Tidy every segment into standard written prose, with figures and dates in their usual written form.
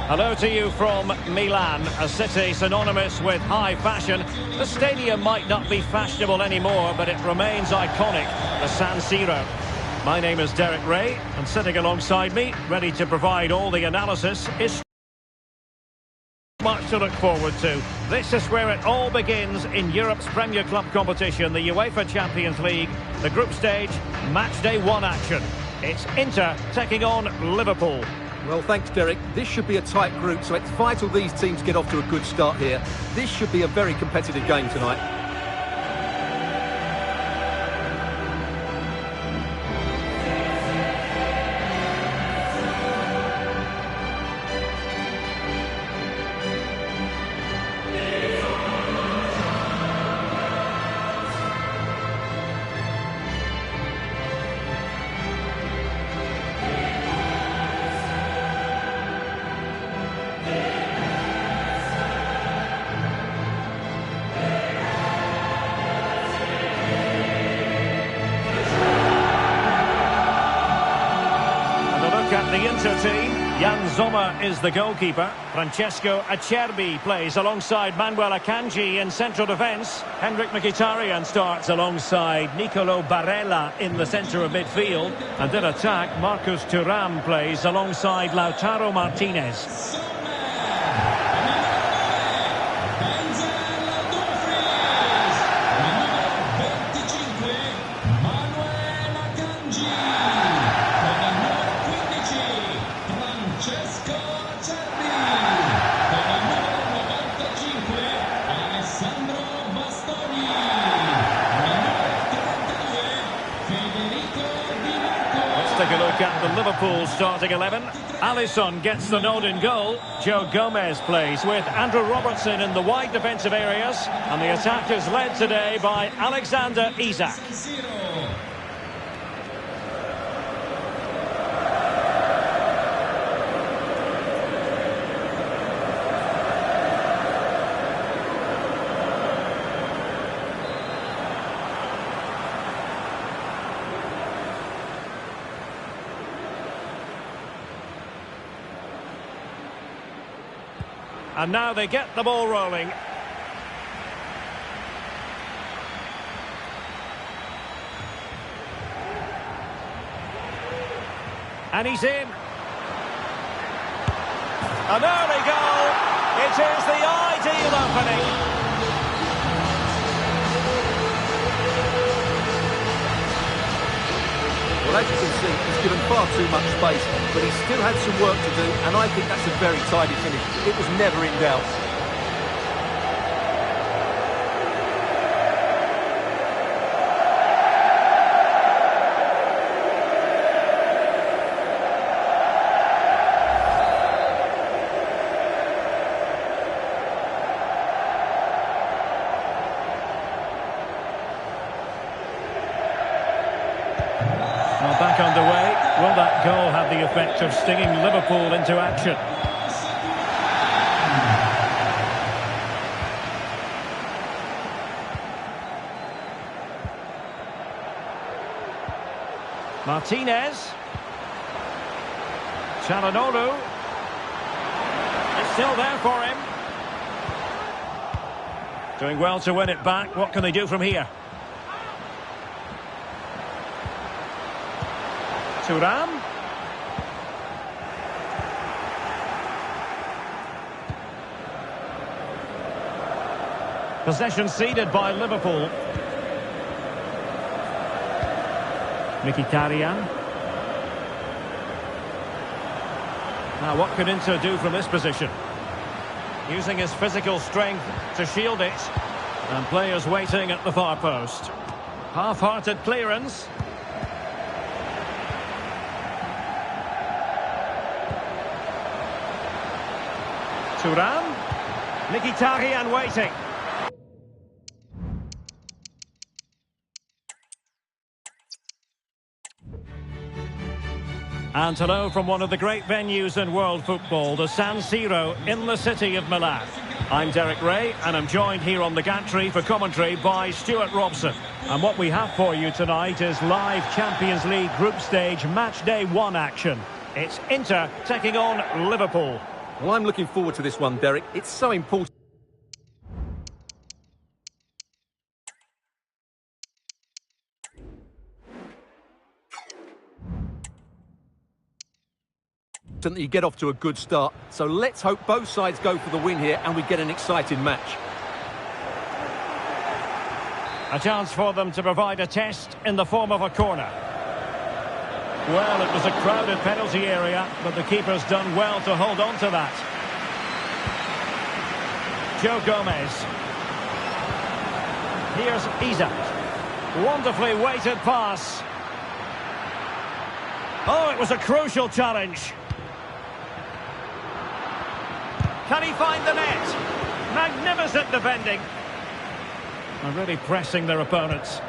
Hello to you from Milan, a city synonymous with high fashion. The stadium might not be fashionable anymore, but it remains iconic, the San Siro. My name is Derek Ray, and sitting alongside me, ready to provide all the analysis, is much to look forward to. This is where it all begins in Europe's Premier Club competition, the Uefa Champions League, the group stage, Matchday 1 action. It's Inter taking on Liverpool. Well, thanks, Derek. This should be a tight group, so it's vital these teams get off to a good start here. This should be a very competitive game tonight. At the Inter team, Jan Sommer is the goalkeeper. Francesco Acerbi plays alongside Manuel Akanji in central defence. Henrik Mkhitaryan starts alongside Nicolo Barella in the centre of midfield. And in attack, Marcus Thuram plays alongside Lautaro Martinez. Take a look at the Liverpool starting 11. Alisson gets the nod in goal. Joe Gomez plays with Andrew Robertson in the wide defensive areas. And the attack is led today by Alexander Isak. And now they get the ball rolling. And he's in. An early goal. It is the ideal opening. Well, as you can see, he's given far too much space, but he still had some work to do, and I think that's a very tidy finish. It was never in doubt. Back underway. Will that goal have the effect of stinging Liverpool into action? Martinez. Çalhanoğlu. It's still there for him. Doing well to win it back. What can they do from here? Thuram. Possession ceded by Liverpool. Mkhitaryan. Now what can Inter do from this position? Using his physical strength to shield it. And players waiting at the far post. Half-hearted clearance. Thuram. Mkhitaryan waiting. And hello from one of the great venues in world football, the San Siro in the city of Milan. I'm Derek Ray, and I'm joined here on the gantry for commentary by Stuart Robson. And what we have for you tonight is live Champions League group stage match day 1 action. It's Inter taking on Liverpool. Well, I'm looking forward to this one, Derek. It's so important. That you get off to a good start. So let's hope both sides go for the win here and we get an exciting match. A chance for them to provide a test in the form of a corner. Well, it was a crowded penalty area, but the keeper's done well to hold on to that. Joe Gomez. Here's Isak. Wonderfully weighted pass. Oh, it was a crucial challenge. Can he find the net? Magnificent defending. And really pressing their opponents.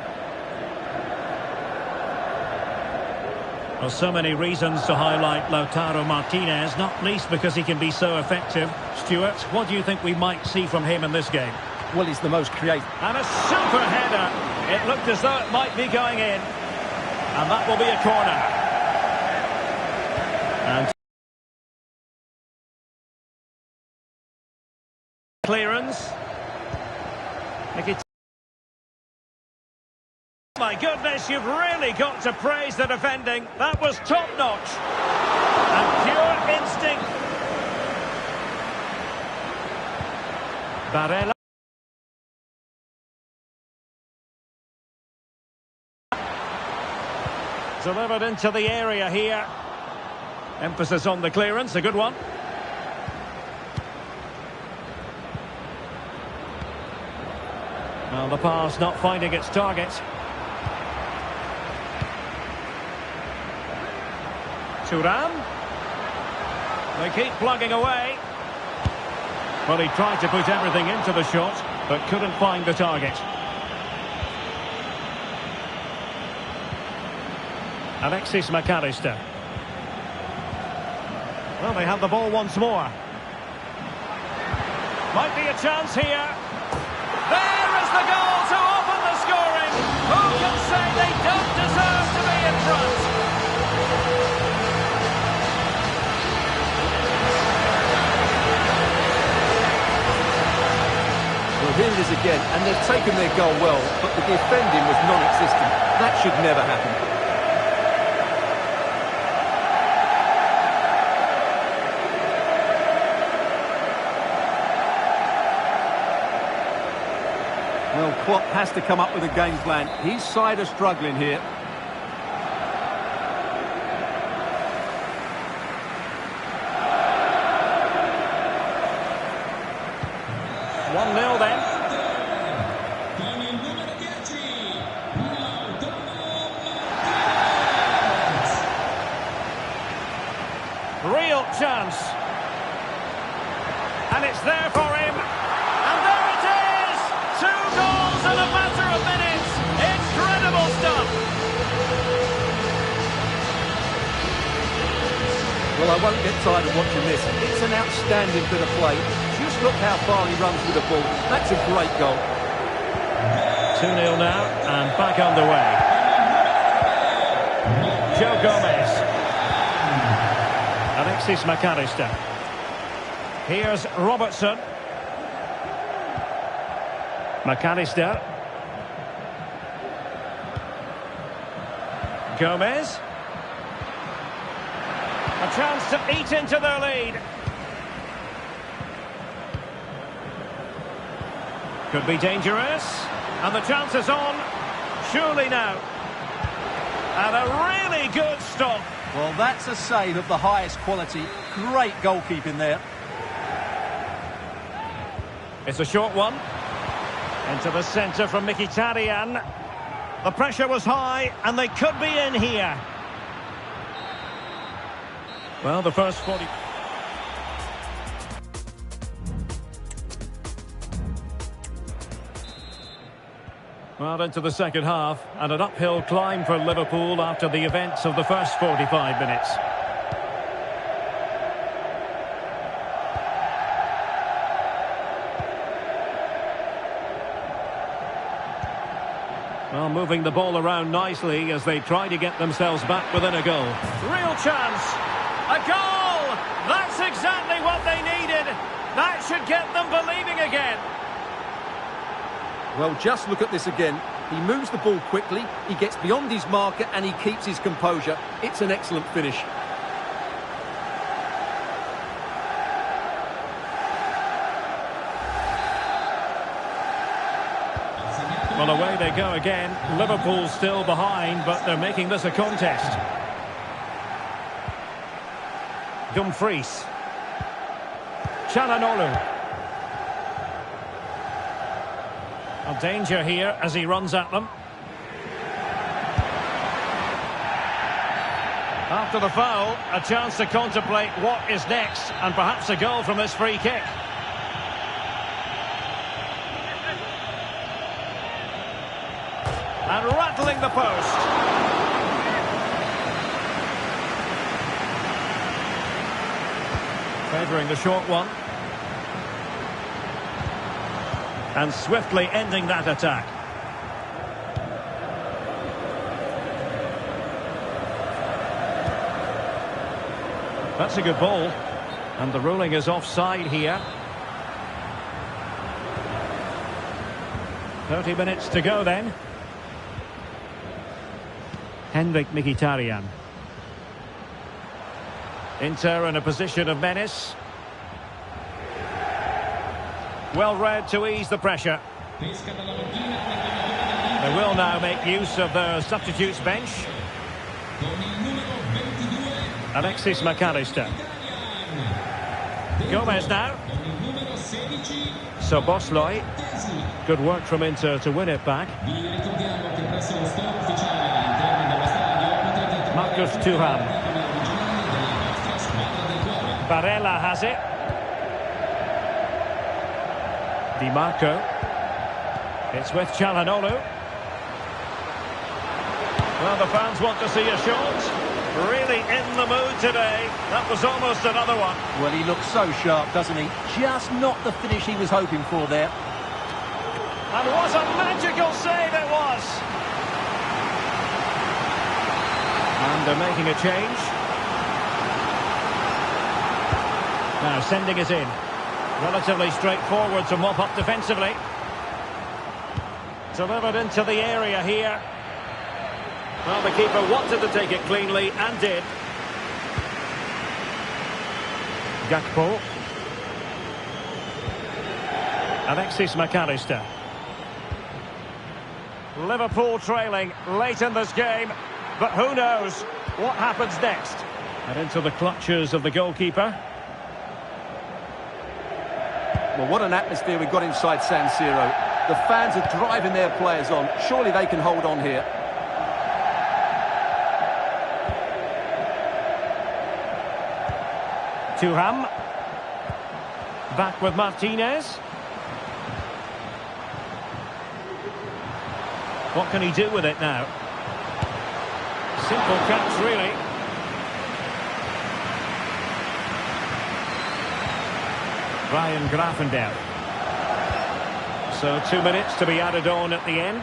Well, so many reasons to highlight Lautaro Martinez, not least because he can be so effective. Stuart, what do you think we might see from him in this game? Well, he's the most creative. And a super header. It looked as though it might be going in. And that will be a corner. And clearance. My goodness, you've really got to praise the defending. That was top-notch. And pure instinct. Barella. Delivered into the area here. Emphasis on the clearance, a good one. Well, the pass not finding its target. Thuram. They keep plugging away. Well, he tried to put everything into the shot, but couldn't find the target. Alexis McAllister. Well, they have the ball once more. Might be a chance here. There is the goal to open the scoring. Who can say they don't deserve to be in front? Well, here it is again, and they've taken their goal well, but the defending was non-existent. That should never happen. Well, Klopp has to come up with a game plan. His side are struggling here. 1-0 then. Real chance. And it's there for him. And there it is! 2 goals in a matter of minutes. Incredible stuff. Well, I won't get tired of watching this. It's an outstanding bit of play. Just look how far he runs with the ball. That's a great goal. 2-0 now, and back underway. Joe Gomez. Alexis McAllister. Here's Robertson. McAllister. Gomez. A chance to eat into their lead. Could be dangerous. And the chance is on. Surely now. And a really good stop. Well, that's a save of the highest quality. Great goalkeeping there. It's a short one. Into the centre from Mkhitaryan. The pressure was high, and they could be in here. Well, the first 40... Well, into the second half, and an uphill climb for Liverpool after the events of the first 45 minutes. Well, moving the ball around nicely as they try to get themselves back within a goal. Real chance! A goal! That's That's exactly what they needed. That should get them believing again. Well, just look at this again. He moves the ball quickly, he gets beyond his marker and he keeps his composure. It's an excellent finish. Well, away they go again. Liverpool still behind, but they're making this a contest. Dumfries. Çalhanoğlu. A danger here as he runs at them. After the foul, a chance to contemplate what is next, and perhaps a goal from this free kick. And rattling the post. Favouring the short one. And swiftly ending that attack. That's a good ball. And the ruling is offside here. 30 minutes to go then. Henrik Mkhitaryan. Inter in a position of menace. Well read to ease the pressure. They will now make use of their substitutes bench. Alexis McAllister. Gomez now. Szoboszlai. Good work from Inter to win it back. Marcus Thuram. Barella has it. Di Marco. It's with Çalhanoğlu. Well, the fans want to see a shot. Really in the mood today. That was almost another one. Well, he looks so sharp, doesn't he? Just not the finish he was hoping for there. And what a magical save it was. And they're making a change. Now sending it in. Relatively straightforward to mop up defensively. Delivered into the area here. Well, the keeper wanted to take it cleanly and did. Gakpo. Alexis McAllister. Liverpool trailing late in this game, but who knows what happens next. And into the clutches of the goalkeeper. Well, what an atmosphere we've got inside San Siro. The fans are driving their players on. Surely they can hold on here. Thuram. Back with Martinez. What can he do with it now? Simple catch, really. Ryan Gravenberch. So 2 minutes to be added on at the end.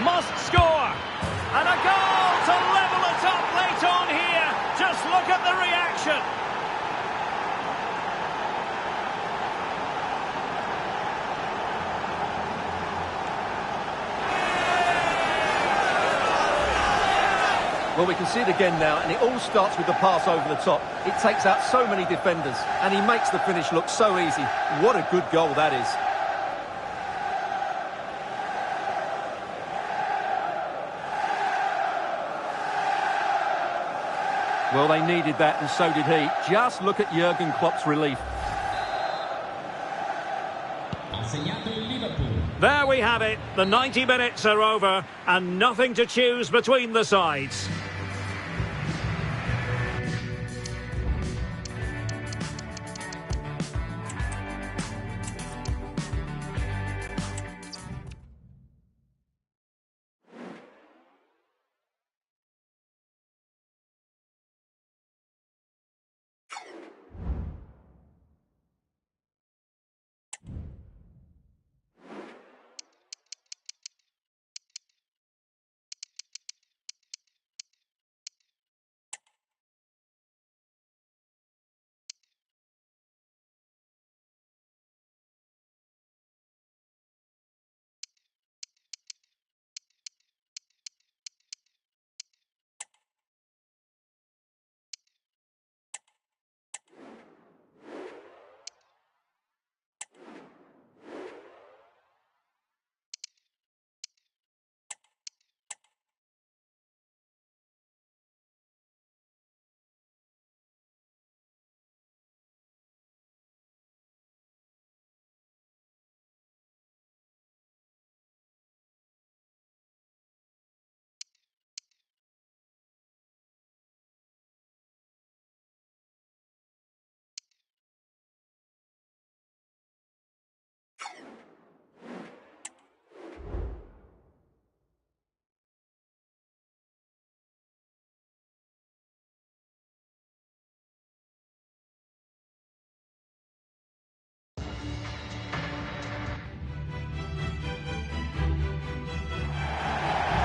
Must score! And a goal to level it up late on here. Just look at the reaction. Well, we can see it again now, and it all starts with the pass over the top. It takes out so many defenders, and he makes the finish look so easy. What a good goal that is. Well, they needed that, and so did he. Just look at Jurgen Klopp's relief. There we have it. The 90 minutes are over, and nothing to choose between the sides.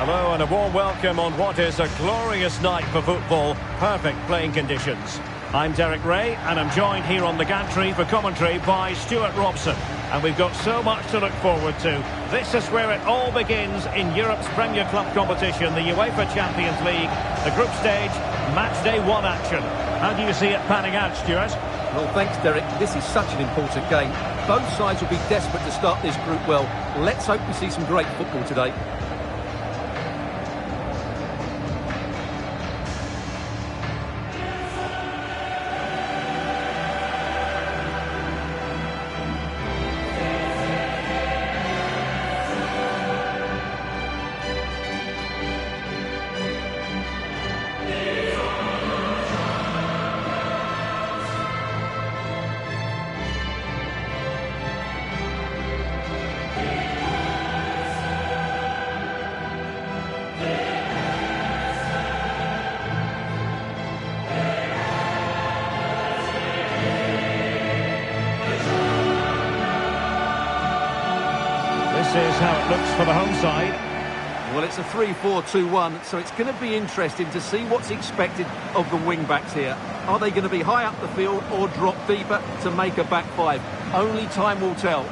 Hello and a warm welcome on what is a glorious night for football. Perfect playing conditions. I'm Derek Ray and I'm joined here on the gantry for commentary by Stuart Robson. And we've got so much to look forward to. This is where it all begins in Europe's Premier Club competition, the Uefa Champions League, the group stage, Matchday 1 action. How do you see it panning out, Stuart? Well, thanks, Derek. This is such an important game. Both sides will be desperate to start this group well. Let's hope we see some great football today. This is how it looks for the home side. Well, it's a 3-4-2-1, so it's going to be interesting to see what's expected of the wing-backs here. Are they going to be high up the field or drop deeper to make a back five? Only time will tell.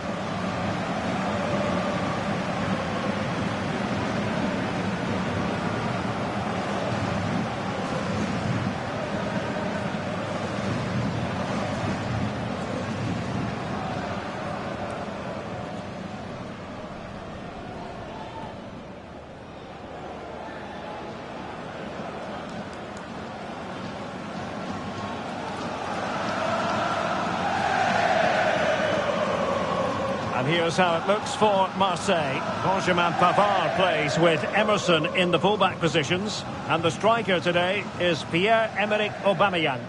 And here's how it looks for Marseille. Benjamin Pavard plays with Emerson in the fullback positions. And the striker today is Pierre-Emerick Aubameyang.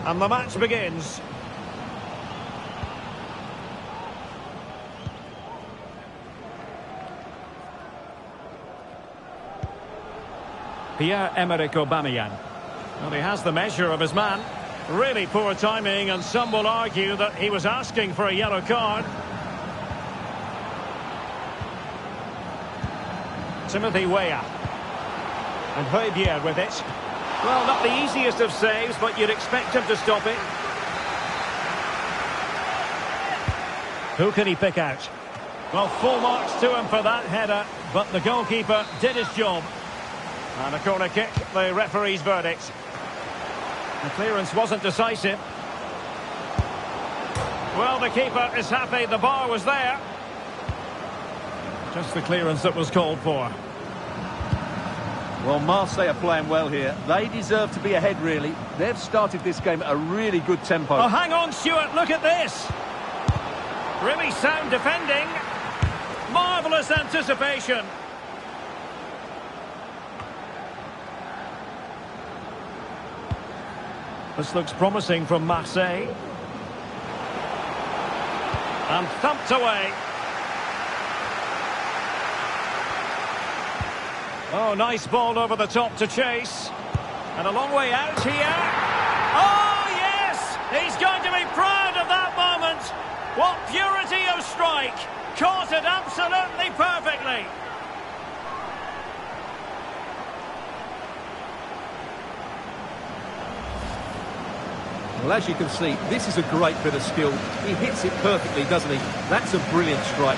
And the match begins. Pierre-Emerick Aubameyang. Well, he has the measure of his man. Really poor timing, and some will argue that he was asking for a yellow card. Timothy Weah. And Hojbjerg with it. Well, not the easiest of saves, but you'd expect him to stop it. Who can he pick out? Well, full marks to him for that header, but the goalkeeper did his job. And a corner kick, the referee's verdict. The clearance wasn't decisive. Well, the keeper is happy, the bar was there. Just the clearance that was called for. Well, Marseille are playing well here. They deserve to be ahead, really. They've started this game at a really good tempo. Oh, hang on, Stuart, look at this. Really sound defending. Marvellous anticipation. This looks promising from Marseille. And thumped away. Oh, nice ball over the top to chase. And a long way out here. Oh, yes! He's going to be proud of that moment. What purity of strike. Caught it absolutely perfectly. Well, as you can see, this is a great bit of skill. He hits it perfectly, doesn't he? That's a brilliant strike.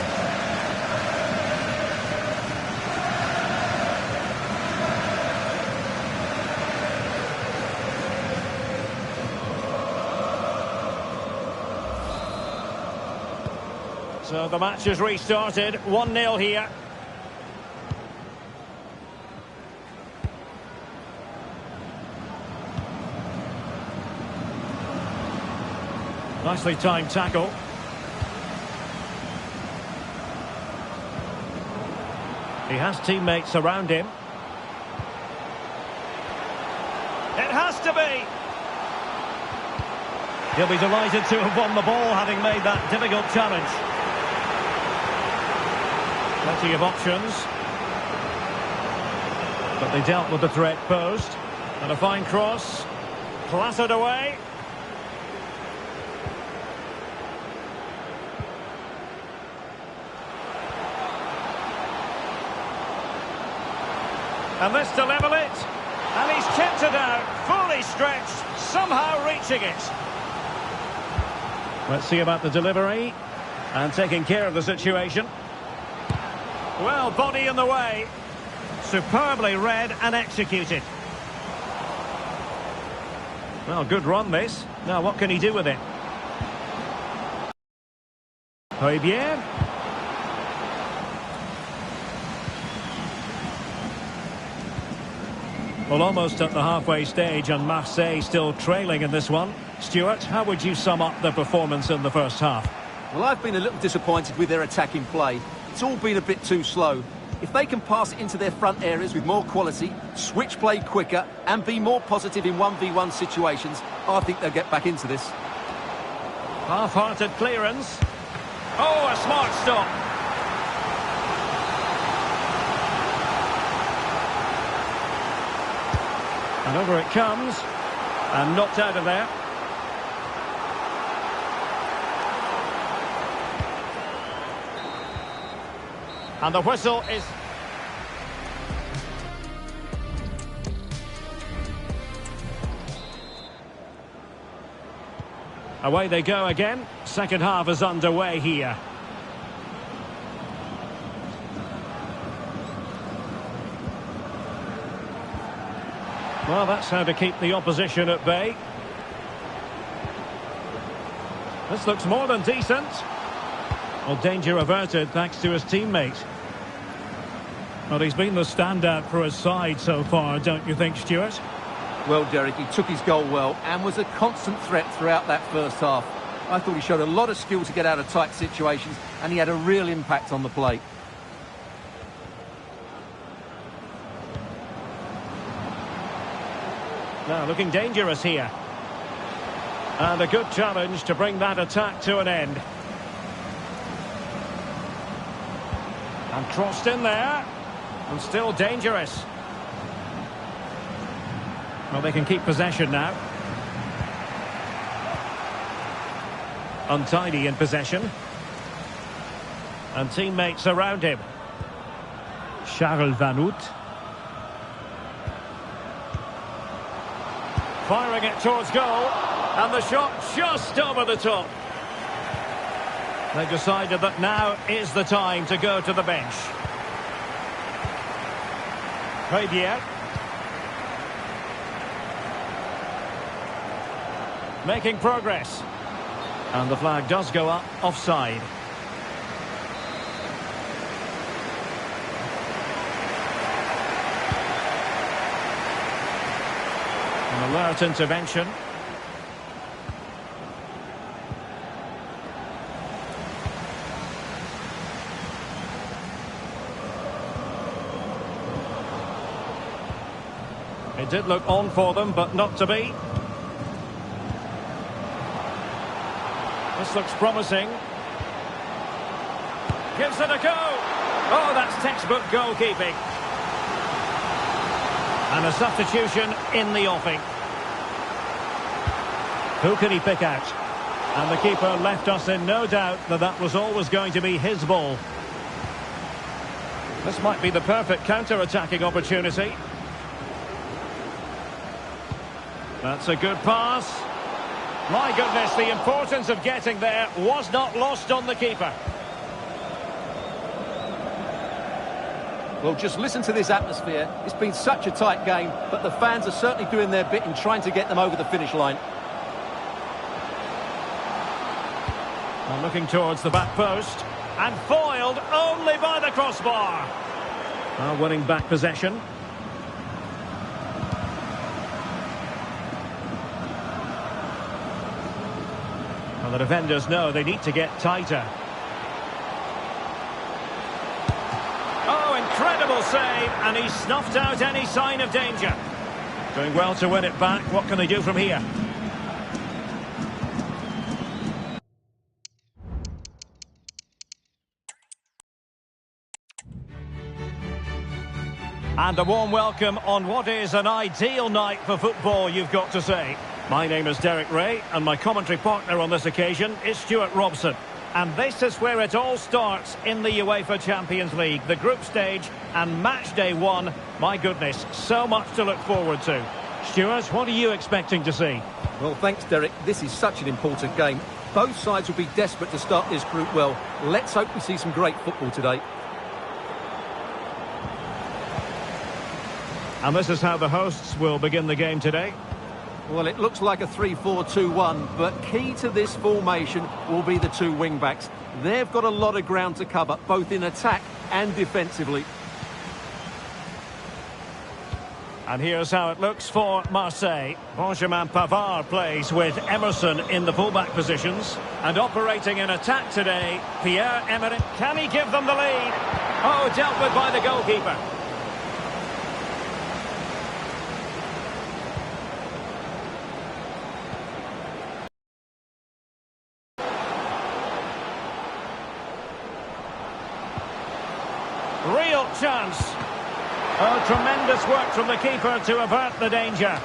So the match has restarted. 1-0 here. Nicely timed tackle. He has teammates around him. It has to be. He'll be delighted to have won the ball, having made that difficult challenge. Plenty of options. But they dealt with the threat posed. And a fine cross. Clattered away. And this to level it. And he's kept it out. Fully stretched. Somehow reaching it. Let's see about the delivery. And taking care of the situation. Well, body in the way. Superbly read and executed. Well, good run this. Now, what can he do with it? Højbjerg. Well, almost at the halfway stage, and Marseille still trailing in this one. Stuart, how would you sum up the performance in the first half? Well, I've been a little disappointed with their attacking play. It's all been a bit too slow. If they can pass it into their front areas with more quality, switch play quicker, and be more positive in 1v1 situations, I think they'll get back into this. Half-hearted clearance. Oh, a smart stop. And over it comes. And knocked out of there. And the whistle is... Away they go again. Second half is underway here. Well, that's how to keep the opposition at bay. This looks more than decent. Well, danger averted thanks to his teammate. Well, he's been the standout for his side so far, don't you think, Stuart? Well, Derek, he took his goal well and was a constant threat throughout that first half. I thought he showed a lot of skill to get out of tight situations, and he had a real impact on the plate. Now, looking dangerous here. And a good challenge to bring that attack to an end. And crossed in there. And still dangerous. Well, they can keep possession now. Untidy in possession. And teammates around him. Charles Van Hout. Firing it towards goal. And the shot just over the top. They decided that now is the time to go to the bench. Højbjerg. Making progress. And the flag does go up offside. An alert intervention. It did look on for them, but not to be. This looks promising. Gives it a go. Oh, that's textbook goalkeeping. And a substitution in the offing. Who can he pick out? And the keeper left us in no doubt that that was always going to be his ball. This might be the perfect counter-attacking opportunity. That's a good pass. My goodness, the importance of getting there was not lost on the keeper. Well, just listen to this atmosphere. It's been such a tight game, but the fans are certainly doing their bit in trying to get them over the finish line. And looking towards the back post. And foiled only by the crossbar. Now winning back possession. Well, the defenders know they need to get tighter. Oh, incredible save, and he snuffed out any sign of danger. Doing well to win it back. What can they do from here? And a warm welcome on what is an ideal night for football, you've got to say. My name is Derek Ray, and my commentary partner on this occasion is Stuart Robson. And this is where it all starts in the UEFA Champions League, the group stage and match day 1. My goodness, so much to look forward to. Stuart, what are you expecting to see? Well, thanks, Derek. This is such an important game. Both sides will be desperate to start this group well. Let's hope we see some great football today. And this is how the hosts will begin the game today. Well, it looks like a 3-4-2-1, but key to this formation will be the two wing-backs. They've got a lot of ground to cover, both in attack and defensively. And here's how it looks for Marseille. Benjamin Pavard plays with Emerson in the fullback positions. And operating in attack today, Pierre-Emerick. Can he give them the lead? Oh, dealt with by the goalkeeper. Real chance. Oh, tremendous work from the keeper to avert the danger.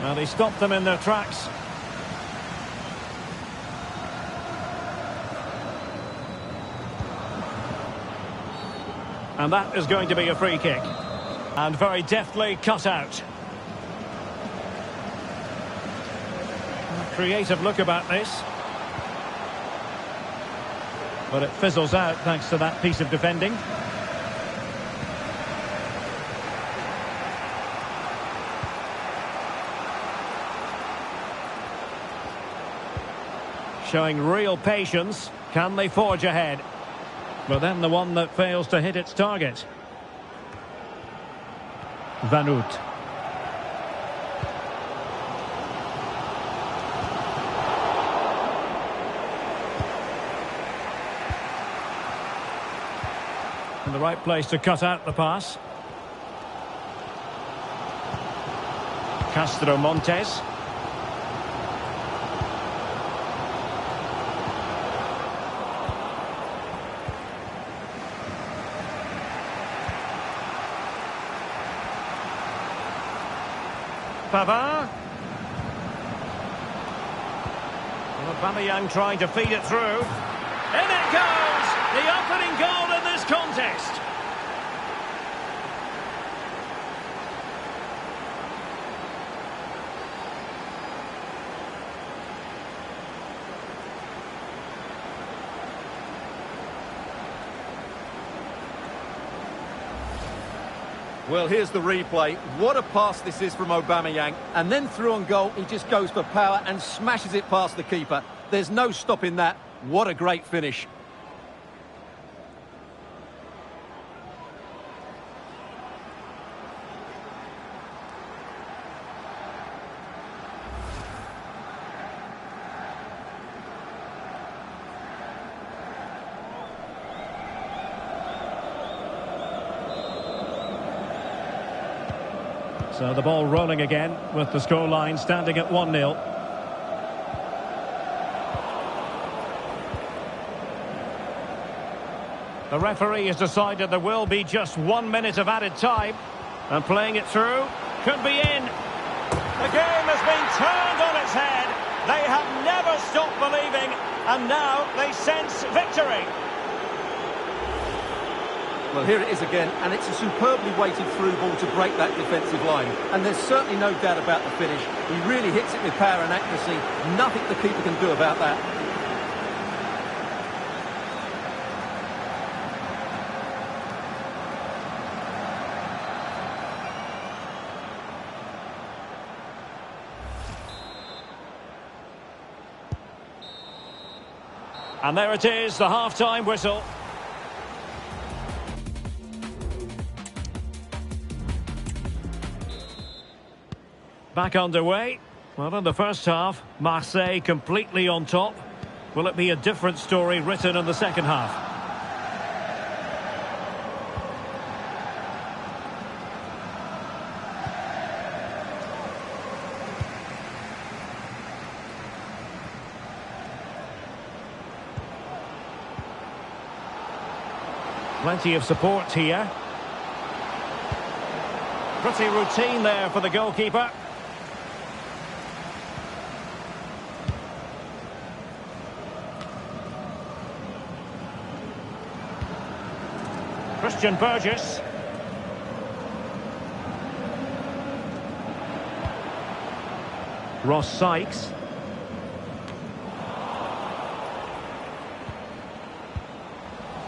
Well, he stopped them in their tracks. And that is going to be a free kick. And very deftly cut out. Creative look about this. But it fizzles out thanks to that piece of defending. Showing real patience. Can they forge ahead? But then the one that fails to hit its target. Van Hout. In the right place to cut out the pass. Castro Montes. Pavard. Aubameyang trying to feed it through. In it goes! The opening goal in this contest. Well, here's the replay. What a pass this is from Aubameyang. And then through on goal, he just goes for power and smashes it past the keeper. There's no stopping that. What a great finish. So the ball rolling again with the scoreline standing at 1-0. The referee has decided there will be just 1 minute of added time. And playing it through, could be in. The game has been turned on its head. They have never stopped believing, and now they sense victory. Well, here it is again, and it's a superbly weighted through ball to break that defensive line. And there's certainly no doubt about the finish. He really hits it with power and accuracy. Nothing the keeper can do about that. And there it is, the half-time whistle. Back underway. Well, in the first half, Marseille completely on top. Will it be a different story written in the second half? Plenty of support here. Pretty routine there for the goalkeeper. Christian Burgess. Ross Sykes.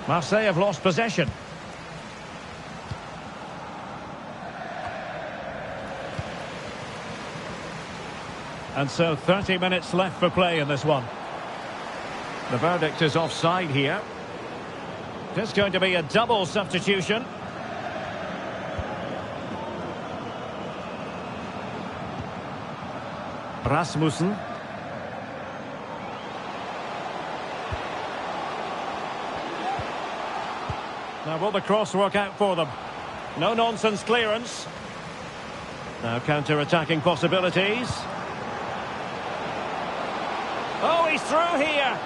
Marseille have lost possession. And so 30 minutes left for play in this one. The verdict is offside here. It's going to be a double substitution. Rasmussen. Now will the cross work out for them? No nonsense clearance. Now counter-attacking possibilities. Oh, he's through here.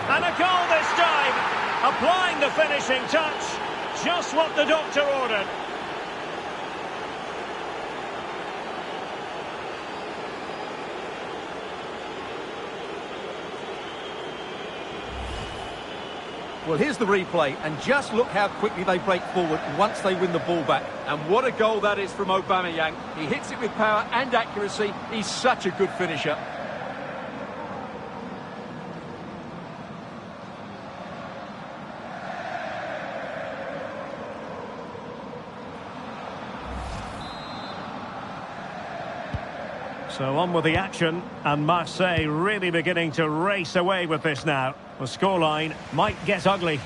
And a goal this time. Applying the finishing touch. Just what the doctor ordered. Well, here's the replay, and just look how quickly they break forward once they win the ball back. And what a goal that is from Aubameyang. He hits it with power and accuracy. He's such a good finisher. So on with the action, and Marseille really beginning to race away with this now. The scoreline might get ugly.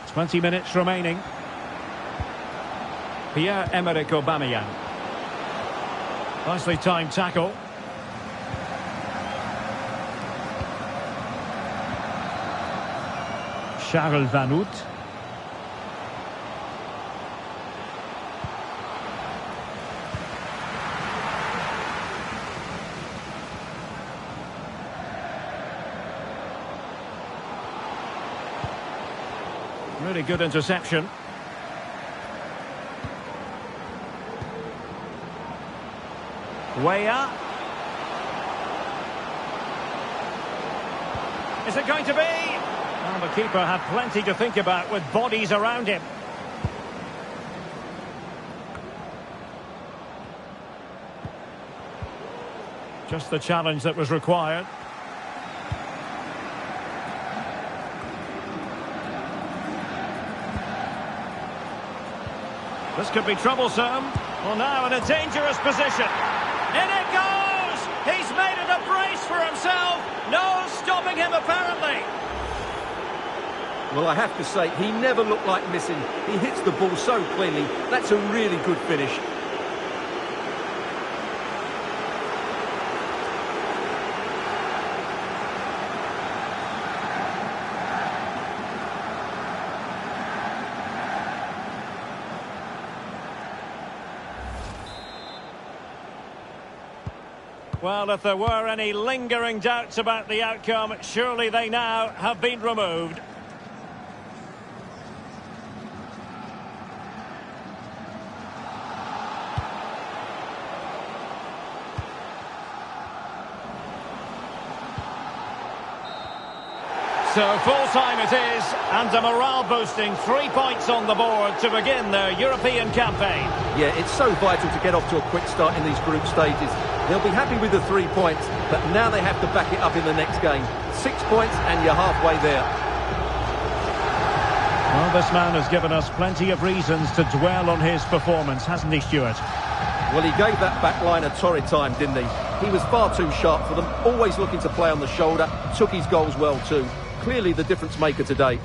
20 minutes remaining. Pierre-Emerick Aubameyang. Nicely timed tackle. Charles Van Hout. Really good interception. Weah. Is it going to be? Well, the keeper had plenty to think about with bodies around him. Just the challenge that was required. This could be troublesome. Well, now in a dangerous position. In it goes! He's made it a brace for himself. No stopping him, apparently. Well, I have to say, he never looked like missing. He hits the ball so cleanly. That's a really good finish. Well, if there were any lingering doubts about the outcome, surely they now have been removed. So full-time it is, and a morale-boosting 3 points on the board to begin their European campaign. Yeah, it's so vital to get off to a quick start in these group stages. They'll be happy with the 3 points, but now they have to back it up in the next game. 6 points and you're halfway there. Well, this man has given us plenty of reasons to dwell on his performance, hasn't he, Stuart? Well, he gave that back line a torrid time, didn't he? He was far too sharp for them, always looking to play on the shoulder, took his goals well too. Clearly the difference maker today.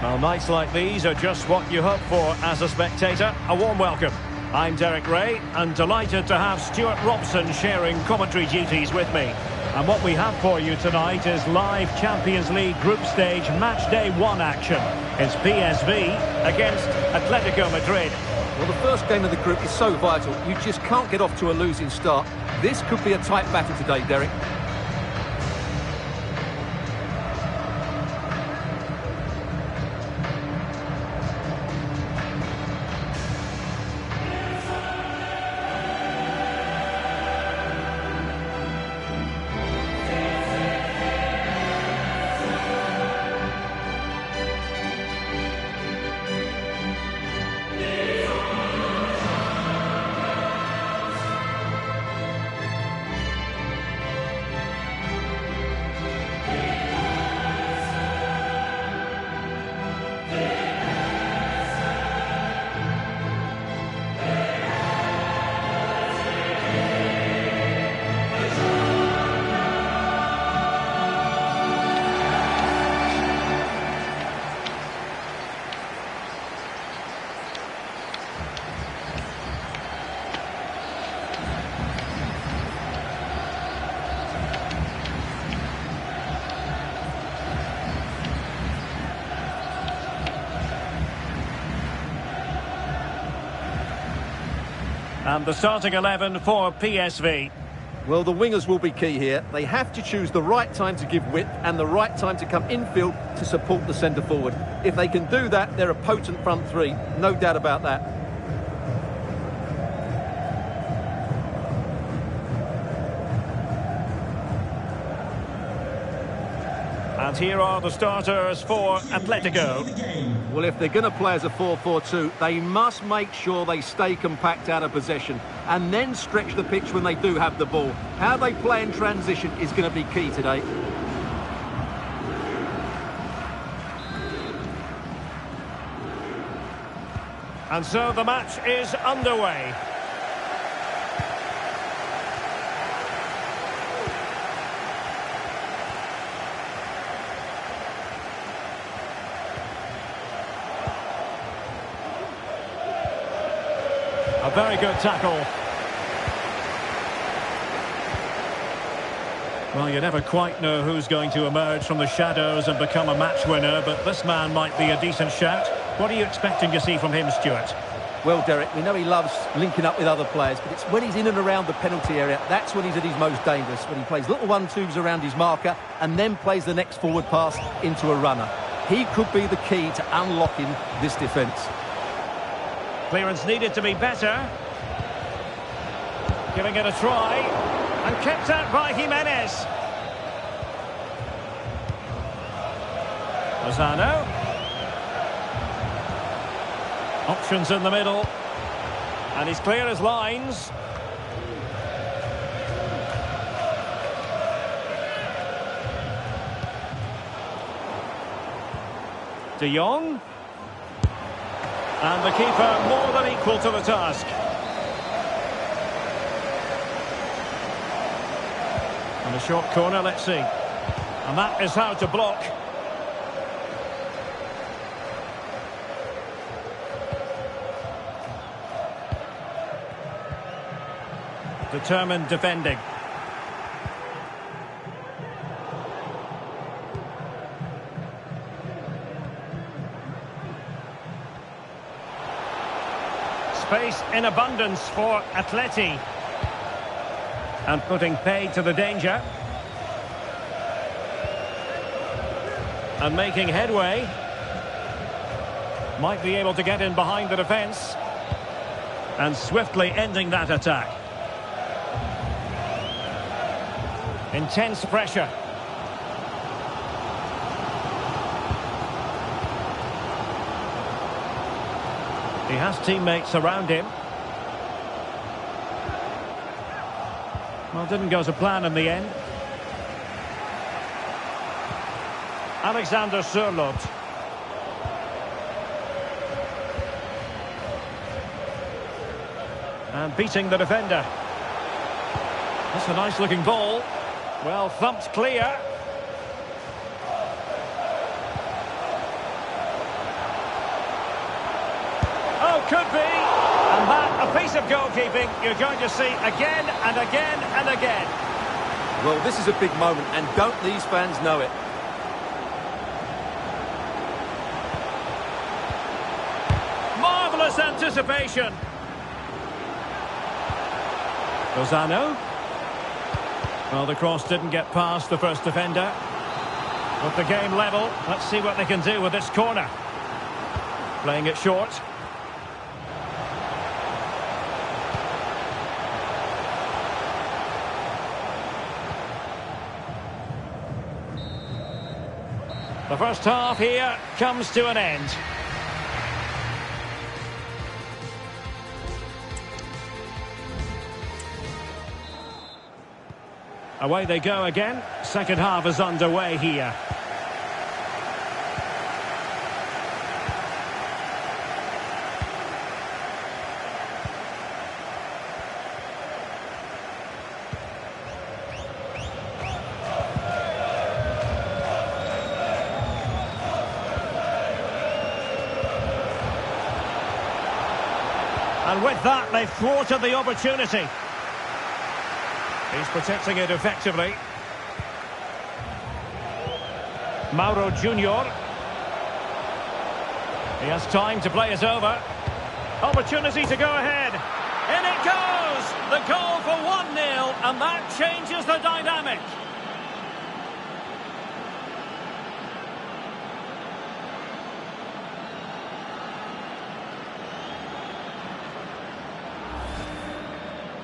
Well, nights like these are just what you hope for as a spectator. A warm welcome. I'm Derek Ray, and delighted to have Stuart Robson sharing commentary duties with me. And what we have for you tonight is live Champions League Group Stage Matchday 1 action. It's PSV against Atletico Madrid. Well, the first game of the group is so vital. You just can't get off to a losing start. This could be a tight battle today, Derek. And the starting 11 for PSV. Well, the wingers will be key here. They have to choose the right time to give width and the right time to come infield to support the centre forward. If they can do that, they're a potent front three. No doubt about that. And here are the starters for Atletico. Well, if they're going to play as a 4-4-2, they must make sure they stay compact out of possession and then stretch the pitch when they do have the ball. How they play in transition is going to be key today. And so the match is underway. A very good tackle. Well, you never quite know who's going to emerge from the shadows and become a match winner, but this man might be a decent shout. What are you expecting to see from him, Stuart? Well, Derek, we know he loves linking up with other players, but it's when he's in and around the penalty area, that's when he's at his most dangerous, when he plays little 1-2s around his marker and then plays the next forward pass into a runner. He could be the key to unlocking this defence. Clearance needed to be better. Giving it a try. And kept out by Jimenez. Lozano. Options in the middle. And he's clear as lines. De Jong. And the keeper more than equal to the task. And a short corner, let's see. And that is how to block. Determined defending. Space in abundance for Atleti. And putting paid to the danger. And making headway. Might be able to get in behind the defence. And swiftly ending that attack. Intense pressure. He has teammates around him. Well, didn't go to plan in the end. Alexander Sørloth. And beating the defender. That's a nice looking ball. Well thumped clear. Could be. And that, a piece of goalkeeping you're going to see again and again and again. Well, this is a big moment, and don't these fans know it? Marvellous anticipation. Lozano. Well, the cross didn't get past the first defender. With the game level, let's see what they can do with this corner. Playing it short. The first half here comes to an end. Away they go again. Second half is underway here. And with that, they've thwarted the opportunity. He's protecting it effectively. Mauro Junior. He has time to play it over. Opportunity to go ahead. In it goes! The goal for 1-0, and that changes the dynamic.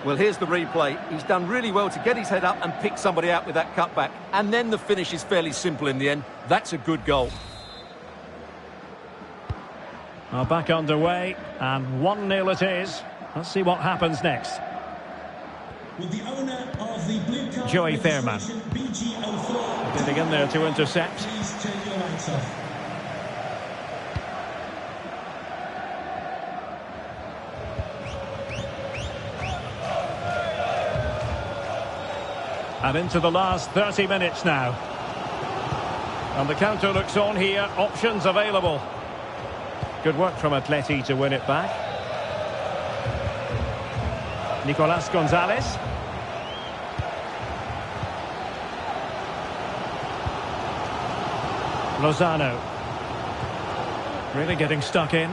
Well, here's the replay. He's done really well to get his head up and pick somebody out with that cutback. And then the finish is fairly simple in the end. That's a good goal. Well, back underway, and 1-0 it is. Let's see what happens next. With the owner of the blue card, Joey Fairman. Getting in there to intercept. Please take your lights off. And into the last 30 minutes now. And the counter looks on here. Options available. Good work from Atleti to win it back. Nicolas Gonzalez. Lozano. Really getting stuck in.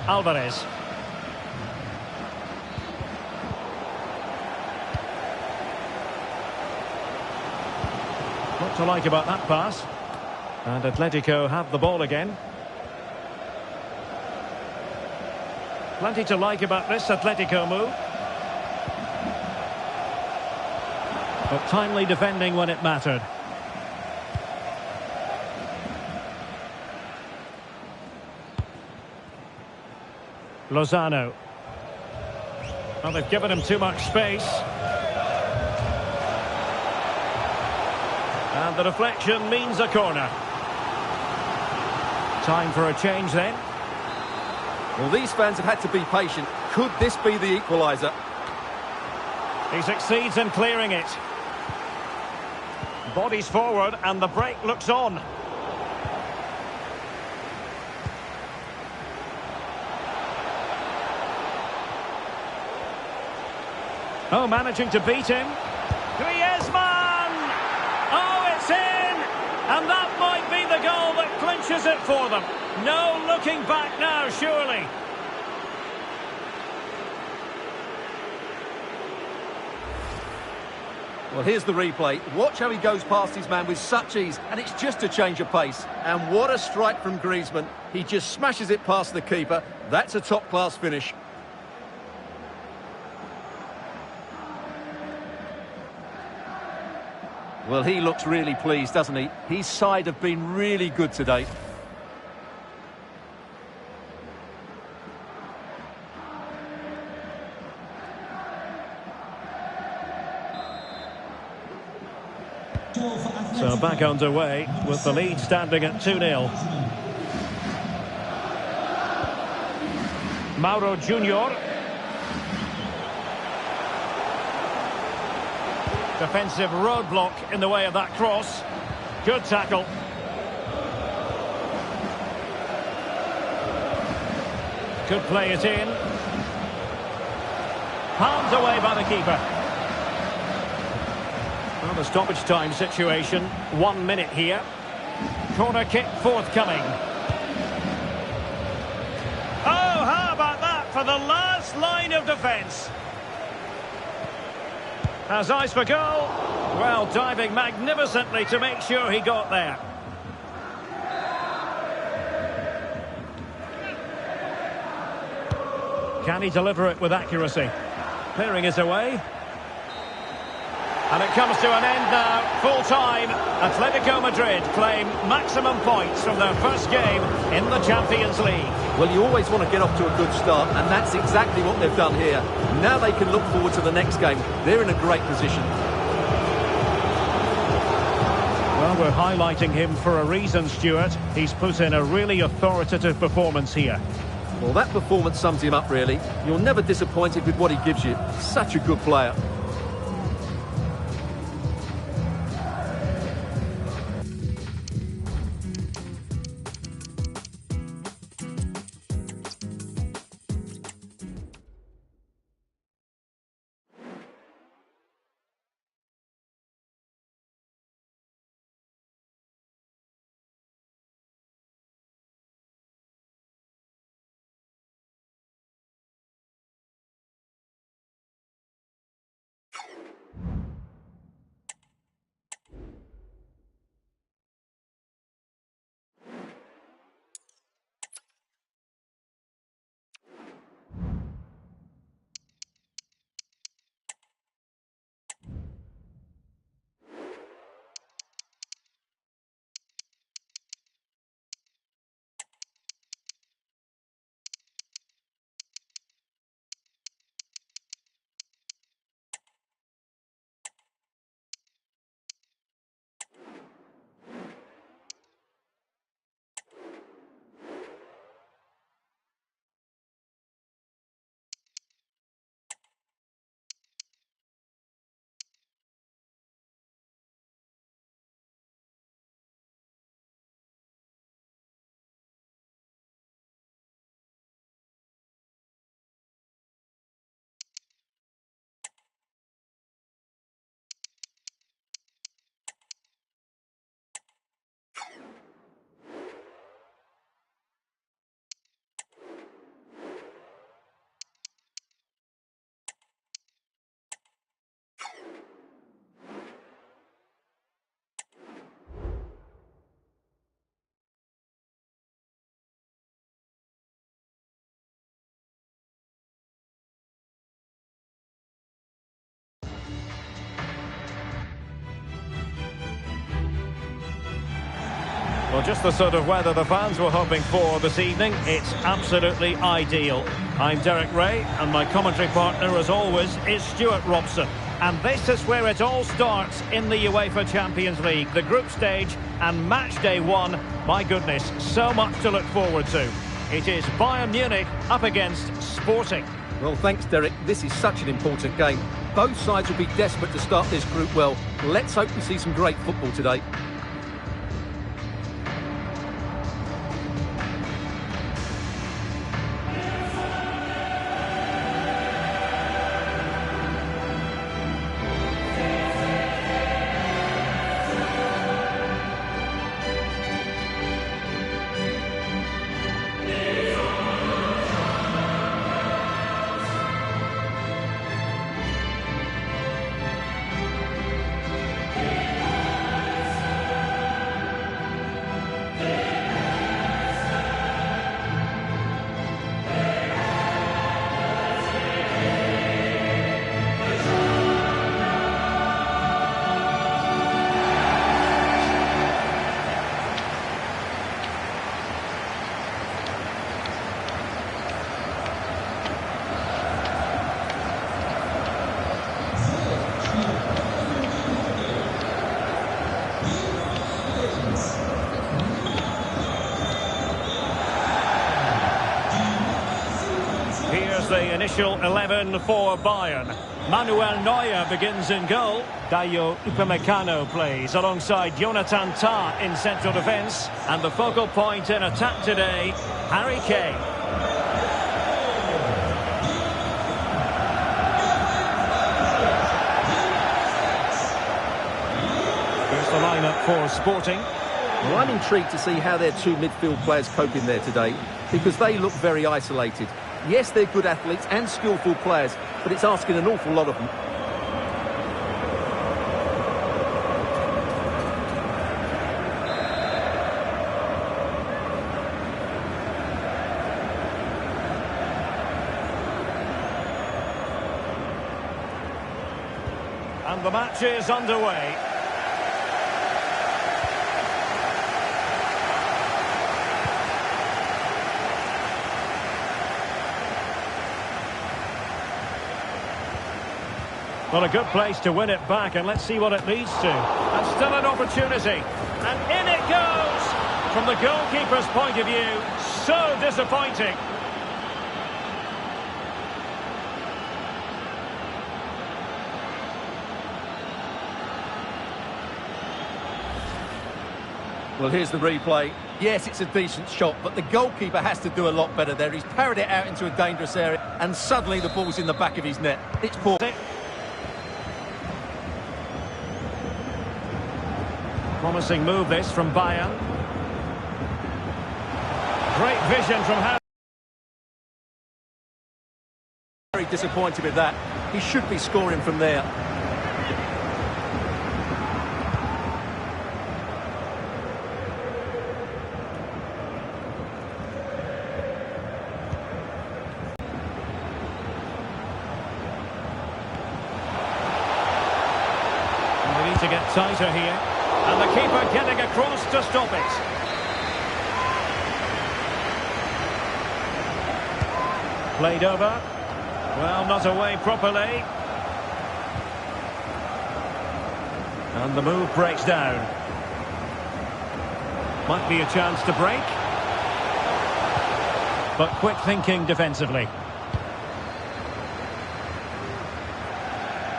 Alvarez. What to like about that pass? And Atletico have the ball again. Plenty to like about this Atletico move. But timely defending when it mattered. Lozano. Well, they've given him too much space. And the deflection means a corner. Time for a change then. Well, these fans have had to be patient. Could this be the equaliser? He succeeds in clearing it. Bodies forward and the break looks on. Oh, managing to beat him. Griezmann! Oh, it's in! And that might be the goal that clinches it for them. No looking back now, surely. Well, here's the replay. Watch how he goes past his man with such ease, and it's just a change of pace. And what a strike from Griezmann. He just smashes it past the keeper. That's a top-class finish. Well, he looks really pleased, doesn't he? His side have been really good today. So back underway with the lead standing at 2-0. Mauro Junior. Defensive roadblock in the way of that cross. Good tackle. Could play it in. Palmed away by the keeper. Well, the stoppage time situation. 1 minute here. Corner kick forthcoming. Oh, how about that for the last line of defence? Has eyes for goal. Well, diving magnificently to make sure he got there. Can he deliver it with accuracy? Clearing it away. And it comes to an end now. Full time. Atletico Madrid claim maximum points from their first game in the Champions League. Well, you always want to get off to a good start, and that's exactly what they've done here. Now they can look forward to the next game. They're in a great position. Well, we're highlighting him for a reason, Stuart. He's put in a really authoritative performance here. Well, that performance sums him up, really. You're never disappointed with what he gives you. Such a good player. Well, just the sort of weather the fans were hoping for this evening. It's absolutely ideal. I'm Derek Ray, and my commentary partner, as always, is Stuart Robson. And this is where it all starts in the UEFA Champions League, the group stage and match day 1. My goodness, so much to look forward to. It is Bayern Munich up against Sporting. Well, thanks, Derek. This is such an important game. Both sides will be desperate to start this group well. Let's hope we see some great football today. The initial 11 for Bayern. Manuel Neuer begins in goal. Dayo Upamecano plays alongside Jonathan Tah in central defence. And the focal point in attack today, Harry Kane. for Sporting. Well, I'm intrigued to see how their two midfield players cope in there today, because they look very isolated. Yes, they're good athletes and skillful players, but it's asking an awful lot of them. And the match is underway. Well, a good place to win it back, and let's see what it leads to. And still an opportunity. And in it goes! From the goalkeeper's point of view, so disappointing. Well, here's the replay. Yes, it's a decent shot, but the goalkeeper has to do a lot better there. He's parried it out into a dangerous area, and suddenly the ball's in the back of his net. It's poor. Promising move this from Bayern. Great vision from Harry. Very disappointed with that. He should be scoring from there. They need to get tighter here. And the keeper getting across to stop it. Played over. Well, not away properly. And the move breaks down. Might be a chance to break. But quick thinking defensively.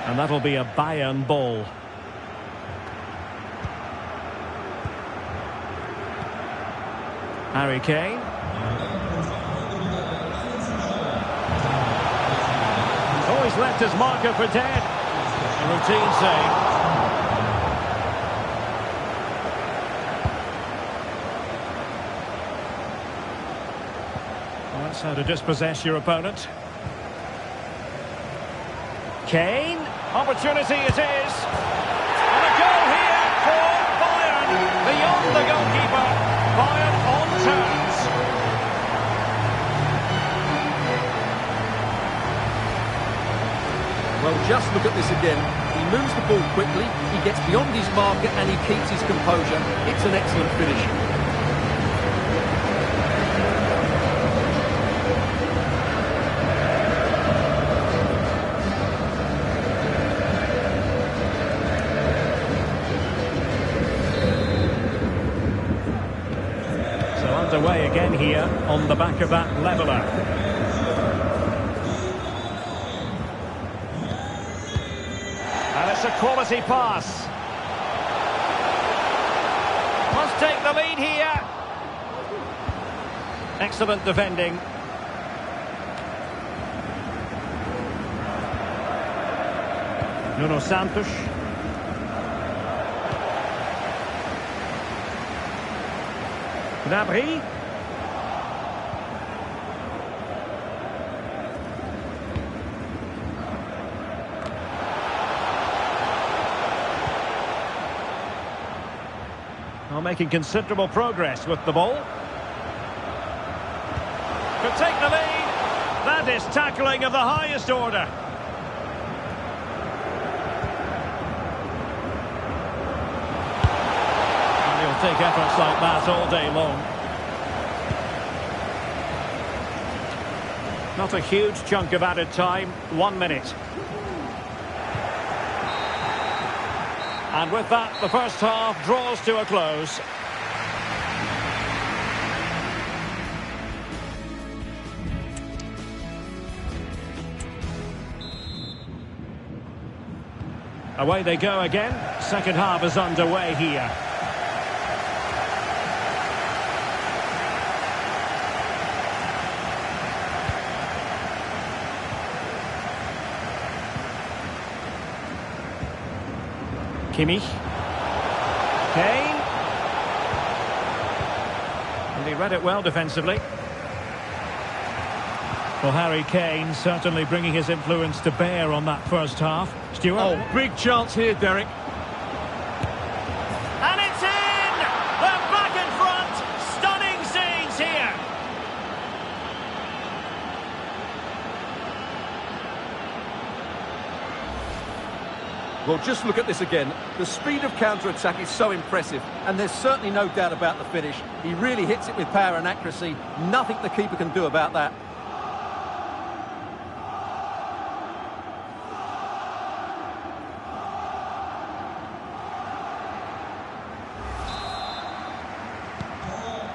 And that'll be a Bayern ball. Harry Kane. He's left his marker for dead. A routine save. Well, that's how to dispossess your opponent. Kane. Opportunity it is. And a goal here for Bayern. Beyond the goalkeeper. Bayern on terms. Well, just look at this again. He moves the ball quickly, he gets beyond his marker and he keeps his composure. It's an excellent finish. So underway again here on the back of that leveller. A quality pass. Must take the lead here. Excellent defending. Nuno Santos. Gnabry. Making considerable progress with the ball. Could take the lead. That is tackling of the highest order. And he'll take efforts like that all day long. Not a huge chunk of added time. 1 minute. And with that, the first half draws to a close. Away they go again. Second half is underway here. Kimmich. Kane. And he read it well defensively. Well, Harry Kane certainly bringing his influence to bear on that first half. Stuart? Oh, big chance here, Derek. And it's in! They're back in front! Stunning scenes here! Well, just look at this again. The speed of counter-attack is so impressive, and there's certainly no doubt about the finish. He really hits it with power and accuracy. Nothing the keeper can do about that.